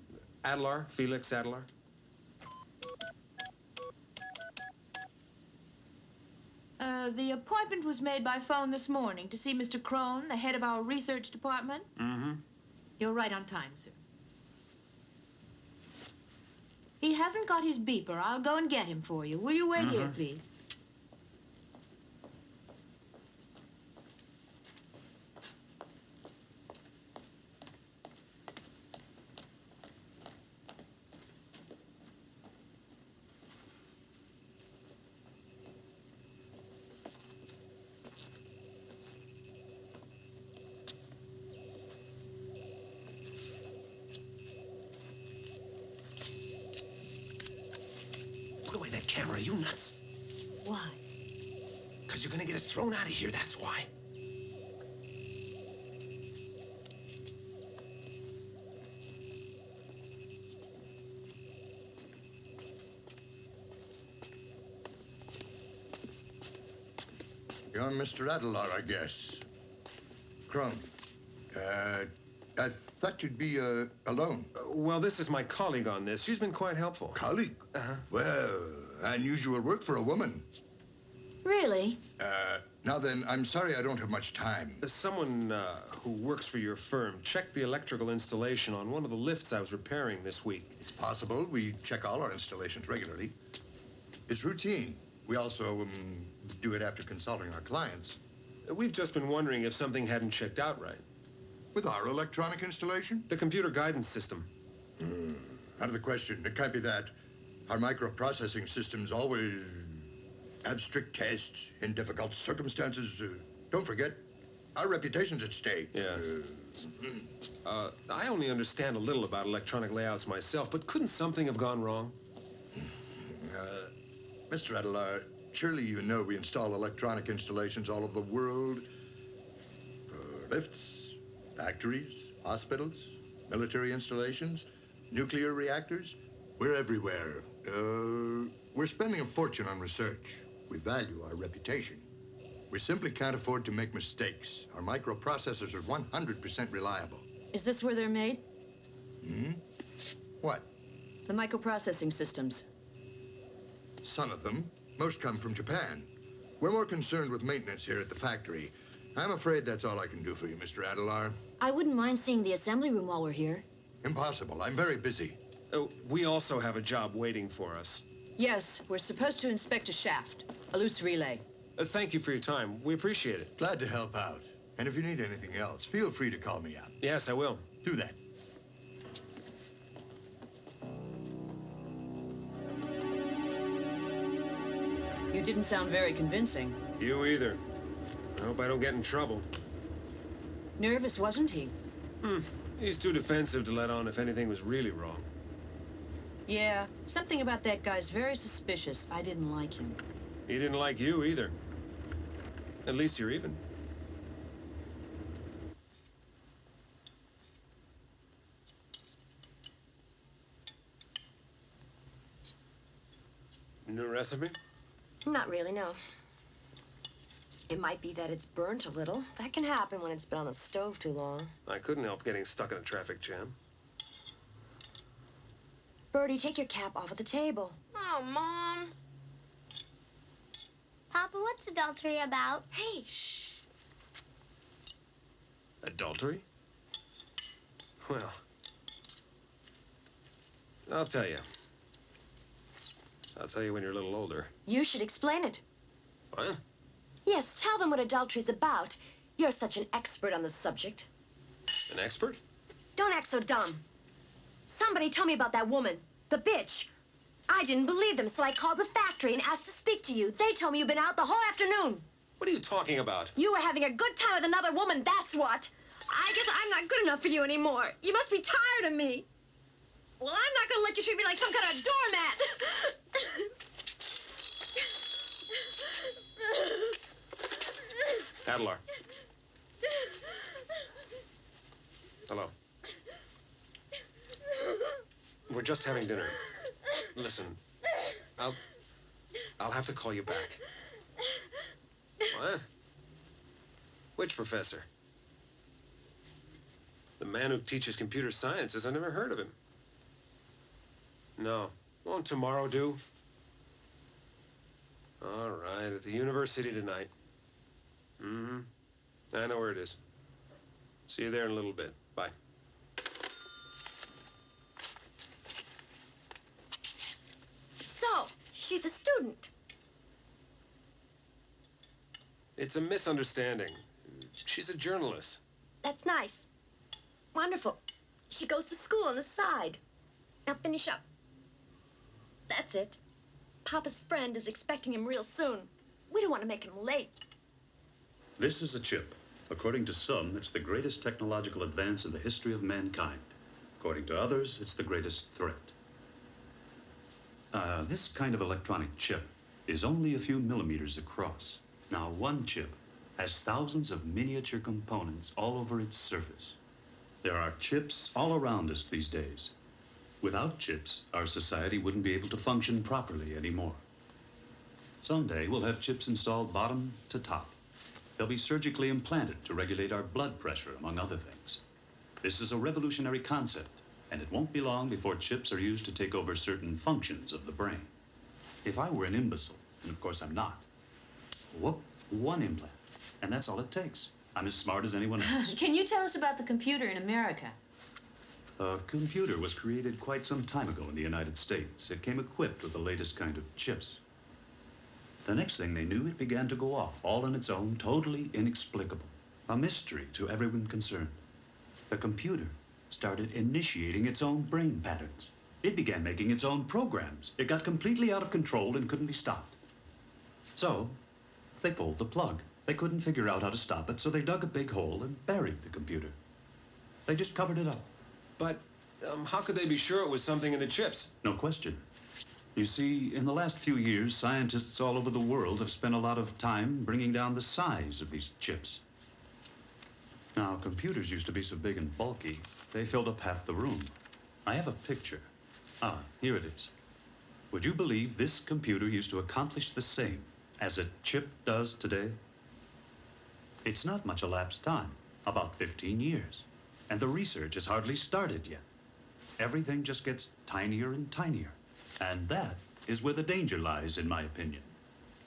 Adler, Felix Adler. The appointment was made by phone this morning to see Mr. Crone, the head of our research department. You're right on time, sir. He hasn't got his beeper. I'll go and get him for you. Will you wait here, please? Put away that camera, you nuts. Why? Because you're gonna get us thrown out of here, that's why. You're Mr. Adler, I guess. Crone. I thought you'd be, alone. Well, this is my colleague on this. She's been quite helpful. Colleague? Well, unusual work for a woman. Really? Now then, I'm sorry I don't have much time. Someone who works for your firm checked the electrical installation on one of the lifts I was repairing this week. It's possible. We check all our installations regularly. It's routine. We also do it after consulting our clients. We've just been wondering if something hadn't checked out right. With our electronic installation? The computer guidance system. Out of the question. It can't be that. Our microprocessing systems always have strict tests in difficult circumstances. Don't forget, our reputation's at stake. Yes. I only understand a little about electronic layouts myself, but couldn't something have gone wrong? Mr. Adelar, surely you know we install electronic installations all over the world. For lifts, factories, hospitals, military installations, nuclear reactors. We're everywhere. We're spending a fortune on research. We value our reputation. We simply can't afford to make mistakes. Our microprocessors are 100% reliable. Is this where they're made? What? The microprocessing systems. Some of them. Most come from Japan. We're more concerned with maintenance here at the factory. I'm afraid that's all I can do for you, Mr. Adelar. I wouldn't mind seeing the assembly room while we're here. Impossible. I'm very busy. Oh, we also have a job waiting for us. Yes, we're supposed to inspect a shaft, a loose relay. Thank you for your time. We appreciate it. Glad to help out. And if you need anything else, feel free to call me up. Yes, I will. Do that. You didn't sound very convincing. You either. I hope I don't get in trouble. Nervous, wasn't he? He's too defensive to let on if anything was really wrong. Yeah, something about that guy's very suspicious. I didn't like him. He didn't like you either. At least you're even. New recipe? Not really, no. It might be that it's burnt a little. That can happen when it's been on the stove too long. I couldn't help getting stuck in a traffic jam. Bertie, take your cap off of the table. Oh, Mom. Papa, what's adultery about? Hey, shh. Adultery? Well, I'll tell you. I'll tell you when you're a little older. You should explain it. What? Yes, tell them what adultery's about. You're such an expert on the subject. An expert? Don't act so dumb. Somebody told me about that woman, the bitch. I didn't believe them, so I called the factory and asked to speak to you. They told me you've been out the whole afternoon. What are you talking about? You were having a good time with another woman, that's what. I guess I'm not good enough for you anymore. You must be tired of me. Well, I'm not gonna let you treat me like some kind of doormat. Adelar. Hello. We're just having dinner. Listen, I'll have to call you back. What? Which professor? The man who teaches computer sciences. I never heard of him. No. Won't tomorrow do? All right, at the university tonight. I know where it is. See you there in a little bit. Bye. So, she's a student. It's a misunderstanding. She's a journalist. That's nice. Wonderful. She goes to school on the side. Now finish up. That's it. Papa's friend is expecting him real soon. We don't want to make him late. This is a chip. According to some, it's the greatest technological advance in the history of mankind. According to others, it's the greatest threat. This kind of electronic chip is only a few millimeters across. Now, one chip has thousands of miniature components all over its surface. There are chips all around us these days. Without chips, our society wouldn't be able to function properly anymore. Someday, we'll have chips installed bottom to top. They'll be surgically implanted to regulate our blood pressure, among other things. This is a revolutionary concept, and it won't be long before chips are used to take over certain functions of the brain. If I were an imbecile, and of course I'm not, whoop, one implant, and that's all it takes. I'm as smart as anyone else. Can you tell us about the computer in America? A computer was created quite some time ago in the United States. It came equipped with the latest kind of chips. The next thing they knew, it began to go off, all on its own, totally inexplicable. A mystery to everyone concerned. The computer started initiating its own brain patterns. It began making its own programs. It got completely out of control and couldn't be stopped. So, they pulled the plug. They couldn't figure out how to stop it, so they dug a big hole and buried the computer. They just covered it up. But how could they be sure it was something in the chips? No question. You see, in the last few years, scientists all over the world have spent a lot of time bringing down the size of these chips. Now, computers used to be so big and bulky, they filled up half the room. I have a picture. Ah, here it is. Would you believe this computer used to accomplish the same as a chip does today? It's not much elapsed time, about 15 years. And the research has hardly started yet. Everything just gets tinier and tinier. And that is where the danger lies, in my opinion.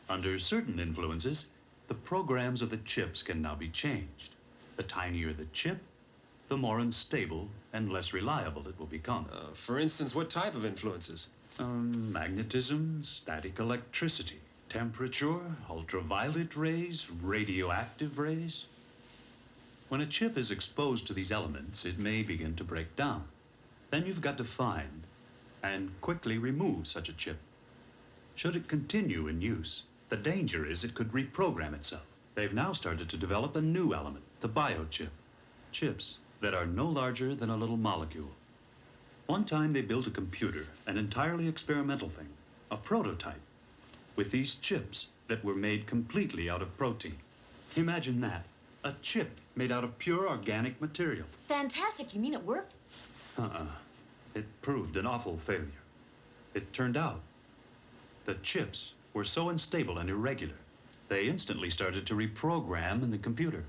Under certain influences, the programs of the chips can now be changed. The tinier the chip, the more unstable and less reliable it will become. For instance, what type of influences? Magnetism, static electricity, temperature, ultraviolet rays, radioactive rays. When a chip is exposed to these elements, it may begin to break down. Then you've got to find and quickly remove such a chip. Should it continue in use, the danger is it could reprogram itself. They've now started to develop a new element, the biochip. Chips that are no larger than a little molecule. One time they built a computer, an entirely experimental thing, a prototype, with these chips that were made completely out of protein. Imagine that, a chip made out of pure organic material. Fantastic. You mean it worked? It proved an awful failure. It turned out the chips were so unstable and irregular, they instantly started to reprogram in the computer.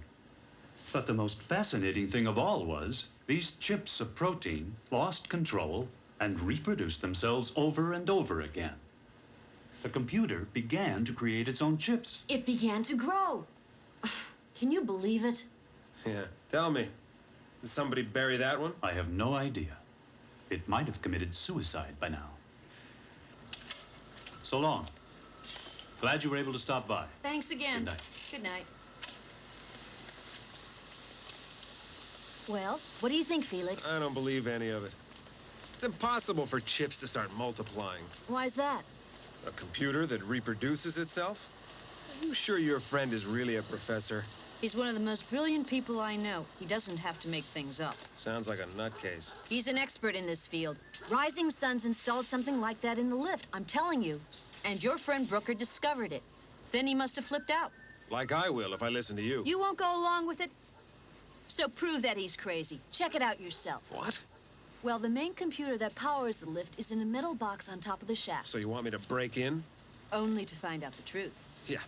But the most fascinating thing of all was these chips of protein lost control and reproduced themselves over and over again. The computer began to create its own chips. It began to grow. Can you believe it? Yeah, tell me. Did somebody bury that one? I have no idea. It might have committed suicide by now. So long. Glad you were able to stop by. Thanks again. Good night. Good night. Well, what do you think, Felix? I don't believe any of it. It's impossible for chips to start multiplying. Why's that? A computer that reproduces itself? Are you sure your friend is really a professor? He's one of the most brilliant people I know. He doesn't have to make things up. Sounds like a nutcase. He's an expert in this field. Rising Sun's installed something like that in the lift, I'm telling you. And your friend Brooker discovered it. Then he must have flipped out. Like I will if I listen to you. You won't go along with it? So prove that he's crazy. Check it out yourself. What? Well, the main computer that powers the lift is in a metal box on top of the shaft. So you want me to break in? Only to find out the truth. Yeah,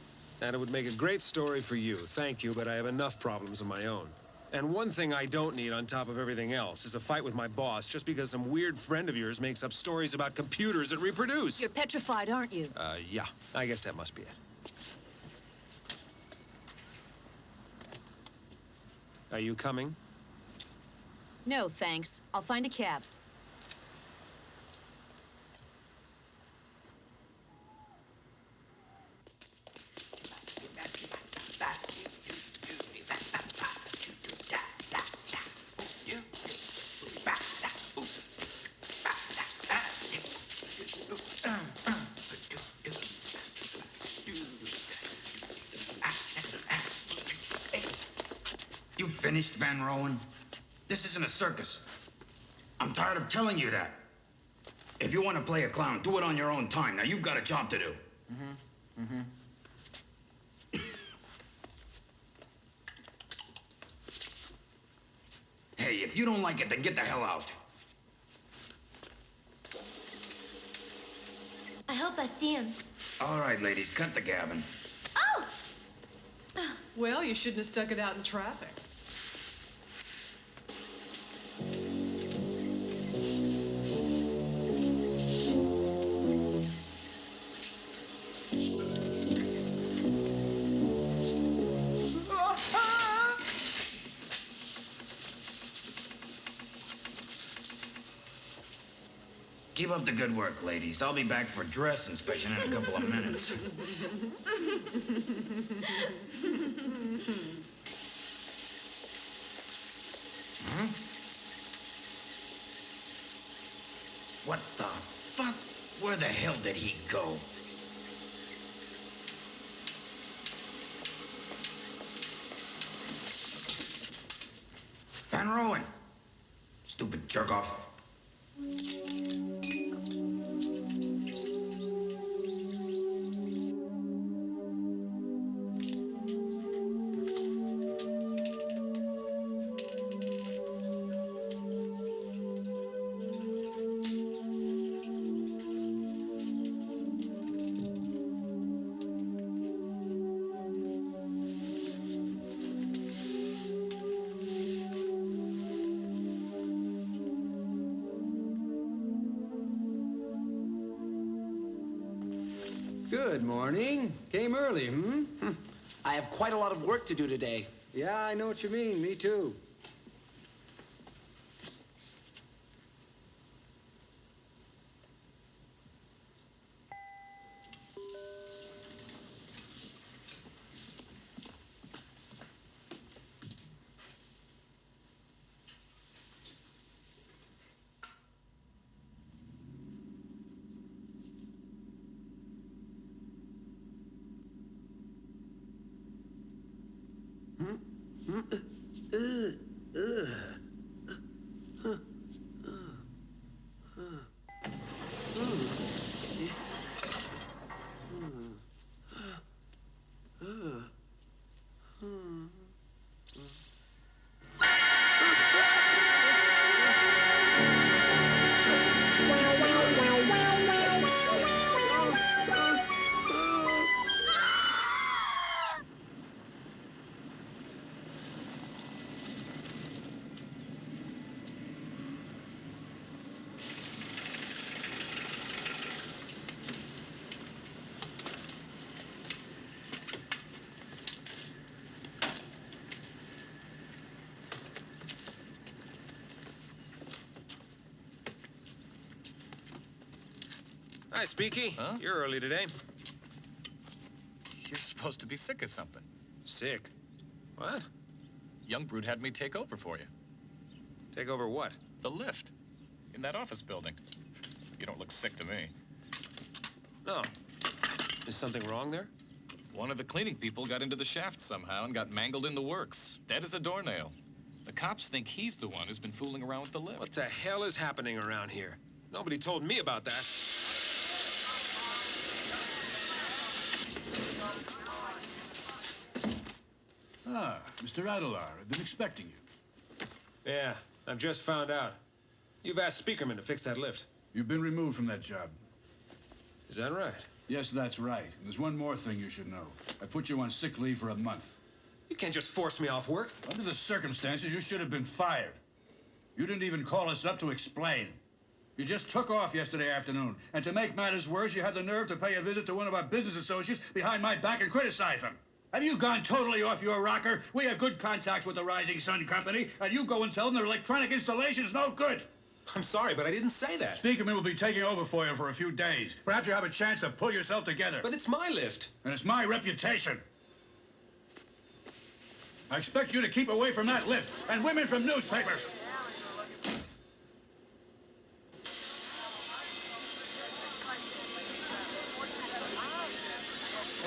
and it would make a great story for you. Thank you, but I have enough problems of my own. And one thing I don't need on top of everything else is a fight with my boss just because some weird friend of yours makes up stories about computers that reproduce. You're petrified, aren't you? Yeah. I guess that must be it. Are you coming? No, thanks. I'll find a cab. You finished, Van Rowan? This isn't a circus. I'm tired of telling you that. If you want to play a clown, do it on your own time. Now, you've got a job to do. Hey, if you don't like it, then get the hell out. I hope I see him. All right, ladies, cut the gabbing. Oh! Well, you shouldn't have stuck it out in traffic. Keep up the good work, ladies. I'll be back for dress inspection in a couple of minutes. Huh? What the fuck? Where the hell did he go? Van Rowan! Stupid jerk-off. Good morning. Came early, hmm? I have quite a lot of work to do today. Yeah, I know what you mean. Me too. Hi, Speaky. Huh? You're early today. You're supposed to be sick or something. Sick? What? Young Brute had me take over for you. Take over what? The lift. In that office building. You don't look sick to me. No. Is something wrong there? One of the cleaning people got into the shaft somehow and got mangled in the works. Dead as a doornail. The cops think he's the one who's been fooling around with the lift. What the hell is happening around here? Nobody told me about that. Ah, Mr. Adelar, I've been expecting you. Yeah, I've just found out. You've asked Speakerman to fix that lift. You've been removed from that job. Is that right? Yes, that's right. And there's one more thing you should know. I put you on sick leave for a month. You can't just force me off work. Under the circumstances, you should have been fired. You didn't even call us up to explain. You just took off yesterday afternoon. And to make matters worse, you had the nerve to pay a visit to one of our business associates behind my back and criticize him. Have you gone totally off your rocker? We have good contacts with the Rising Sun Company, and you go and tell them their electronic installation is no good. I'm sorry, but I didn't say that. Speakerman will be taking over for you for a few days. Perhaps you have a chance to pull yourself together. But it's my lift. And it's my reputation. I expect you to keep away from that lift and women from newspapers.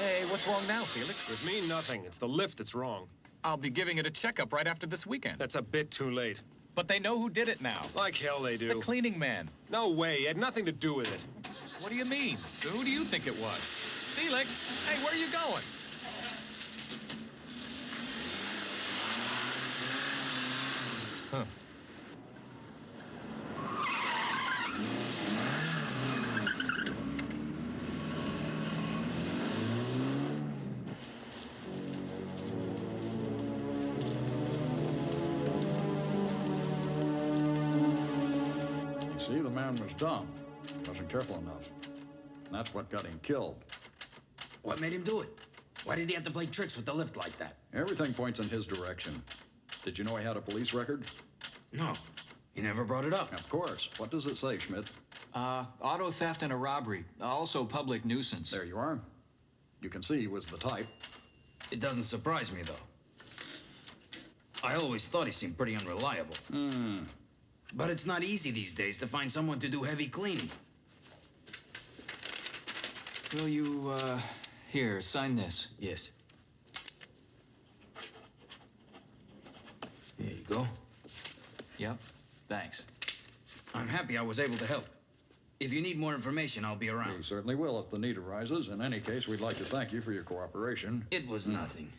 Hey, what's wrong now, Felix? With me, nothing. It's the lift that's wrong. I'll be giving it a checkup right after this weekend. That's a bit too late. But they know who did it now. Like hell they do. The cleaning man. No way. It had nothing to do with it. What do you mean? So who do you think it was? Felix, hey, where are you going? Huh. See, the man was dumb. Wasn't careful enough. And that's what got him killed. What made him do it? Why did he have to play tricks with the lift like that? Everything points in his direction. Did you know he had a police record? No. He never brought it up. Of course. What does it say, Schmidt? Auto theft and a robbery. Also public nuisance. There you are. You can see he was the type. It doesn't surprise me, though. I always thought he seemed pretty unreliable. But it's not easy these days to find someone to do heavy cleaning. Will you, here, sign this. Yes. There you go. Yep, thanks. I'm happy I was able to help. If you need more information, I'll be around. We certainly will if the need arises. In any case, we'd like to thank you for your cooperation. It was nothing.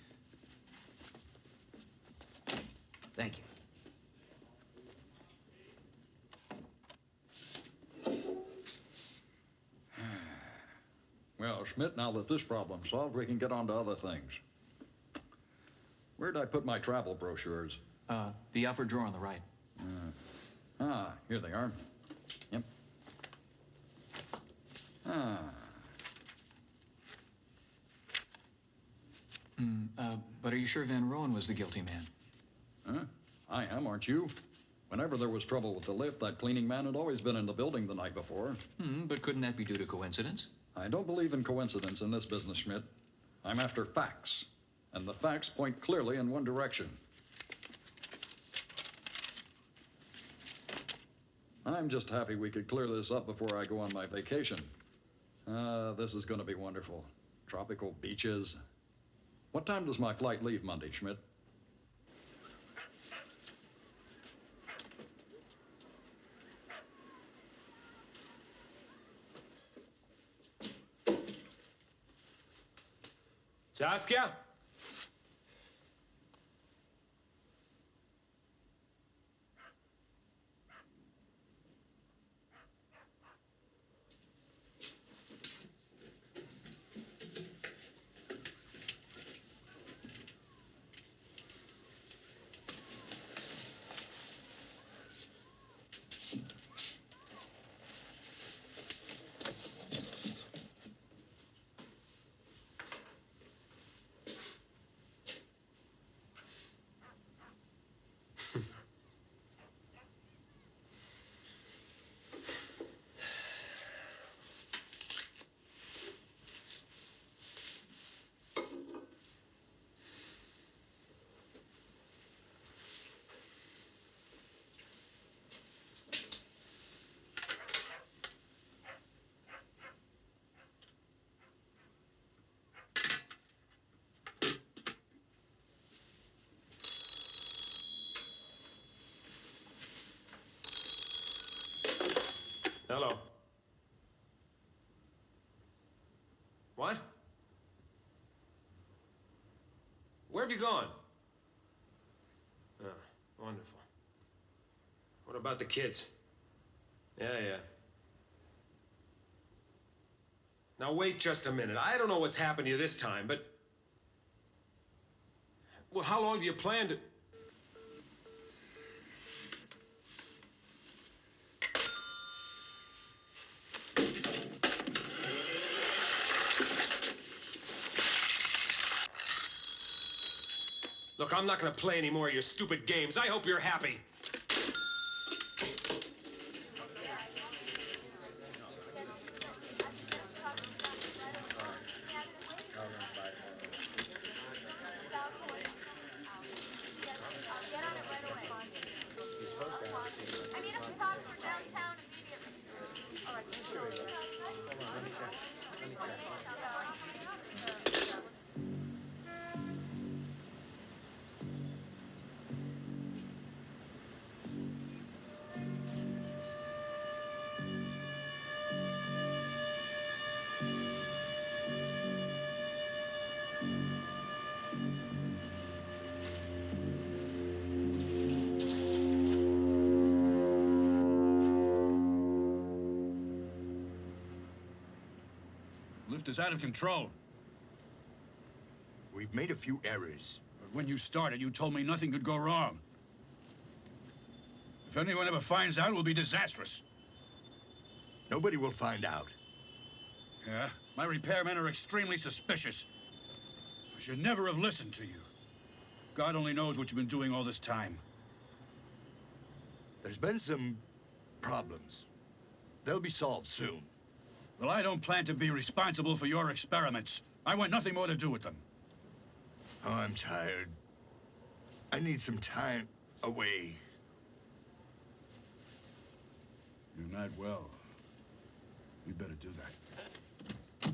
Thank you. Well, Schmidt, now that this problem's solved, we can get on to other things. Where'd I put my travel brochures? The upper drawer on the right. Here they are. Yep. But are you sure Van Roen was the guilty man? I am, aren't you? Whenever there was trouble with the lift, that cleaning man had always been in the building the night before. But couldn't that be due to coincidence? I don't believe in coincidence in this business, Schmidt. I'm after facts, and the facts point clearly in one direction. I'm just happy we could clear this up before I go on my vacation. This is going to be wonderful. Tropical beaches. What time does my flight leave Monday, Schmidt? Saskia? Hello. What? Where have you gone? Oh, wonderful. What about the kids? Yeah. Now wait just a minute. I don't know what's happened to you this time, but... Well, how long do you plan to... Look, I'm not gonna play any more of your stupid games. I hope you're happy. Lift is out of control. We've made a few errors. But when you started, you told me nothing could go wrong. If anyone ever finds out, it will be disastrous. Nobody will find out. Yeah? My repairmen are extremely suspicious. I should never have listened to you. God only knows what you've been doing all this time. There's been some problems. They'll be solved soon. Well, I don't plan to be responsible for your experiments. I want nothing more to do with them. Oh, I'm tired. I need some time away. You're not well. You better do that.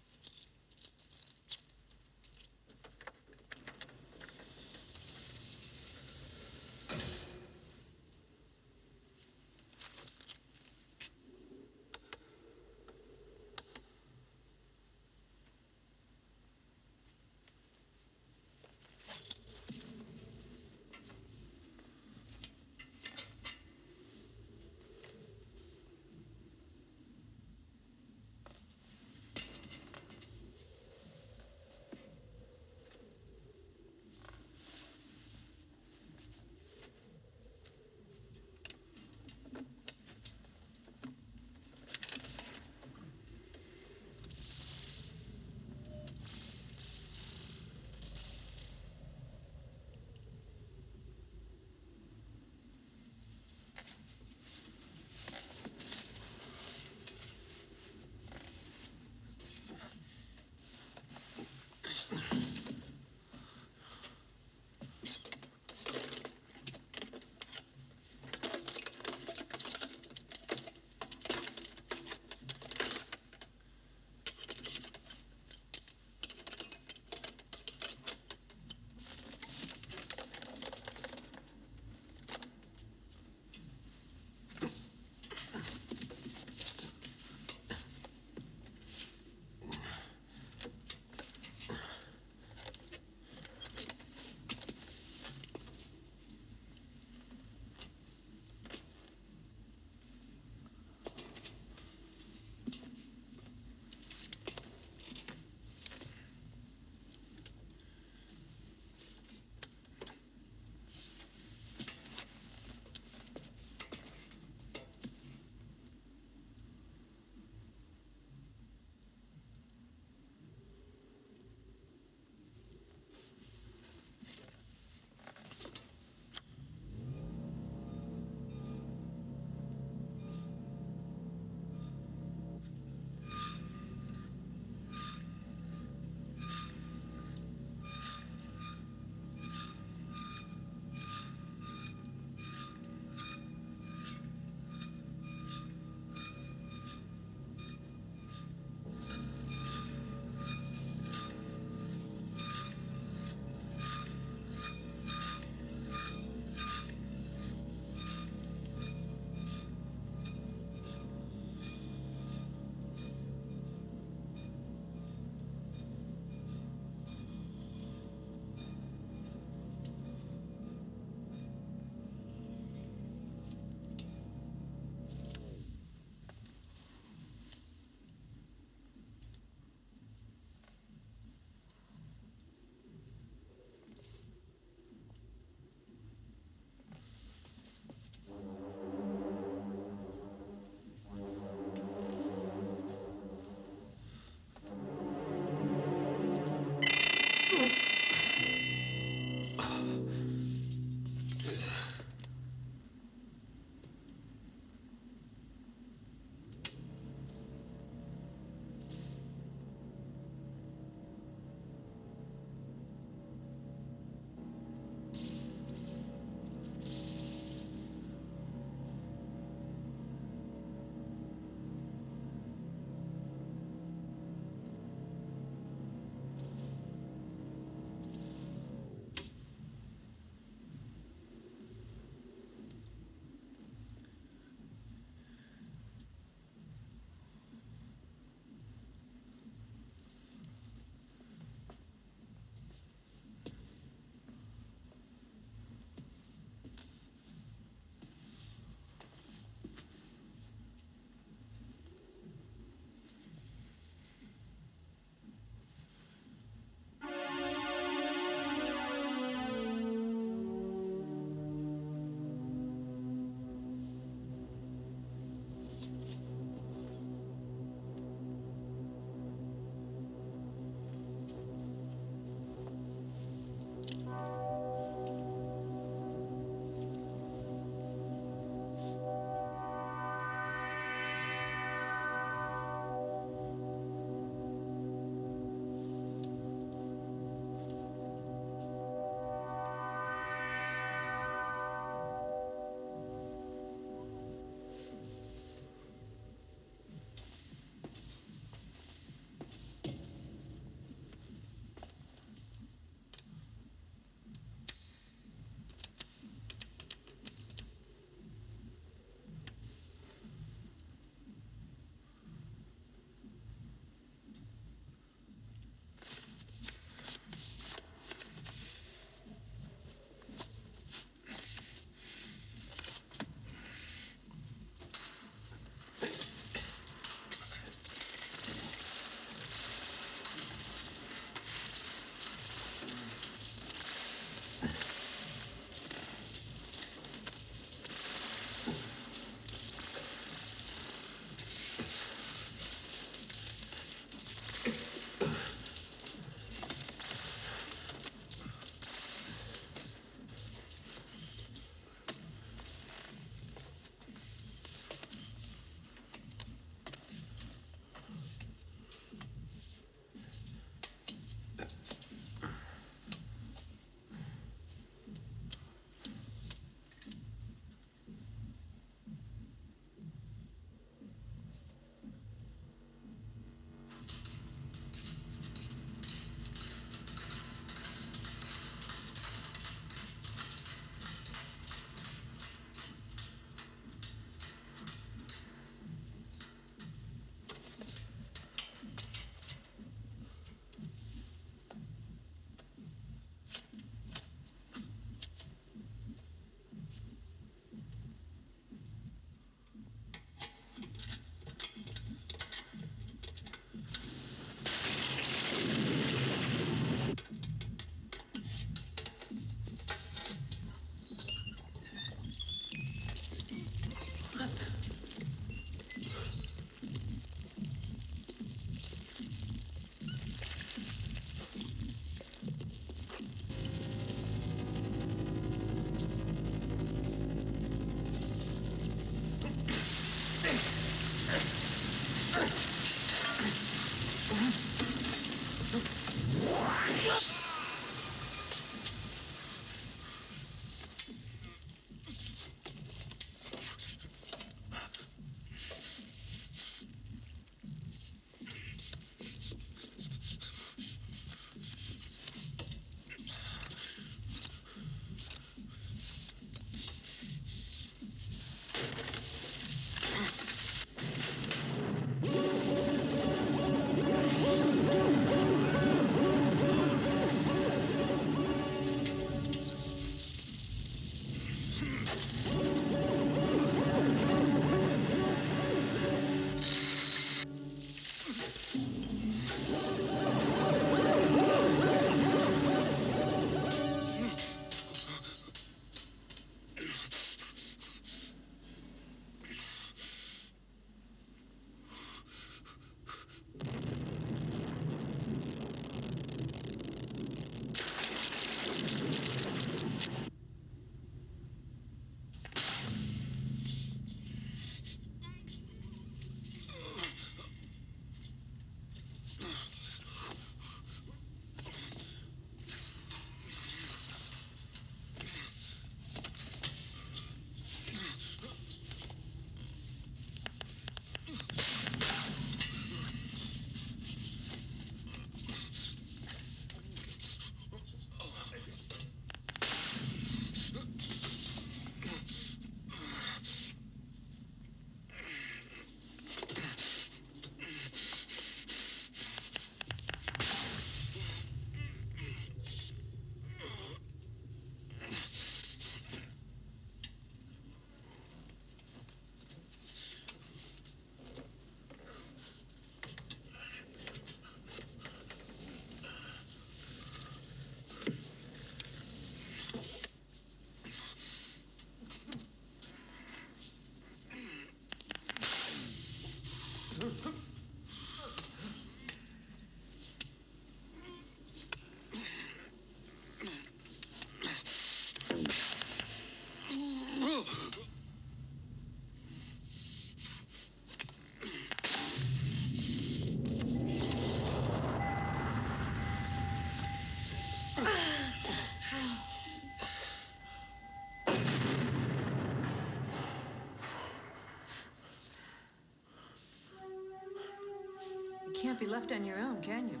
can't be left on your own, can you?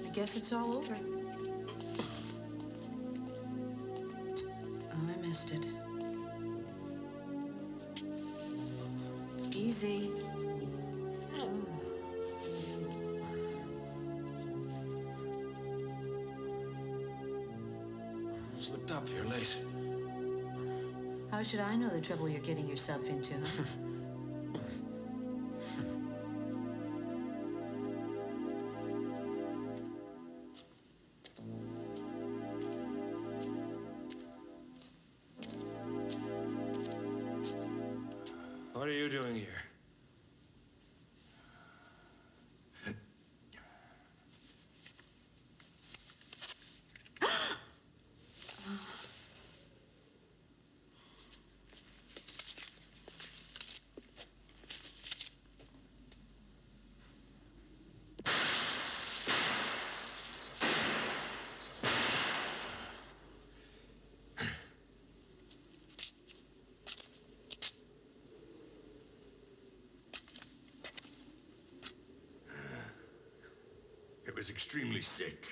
I guess it's all over. Oh, I missed it. Easy. Slipped up here late. How should I know the trouble you're getting yourself into, huh? What are you doing here? It was extremely sick.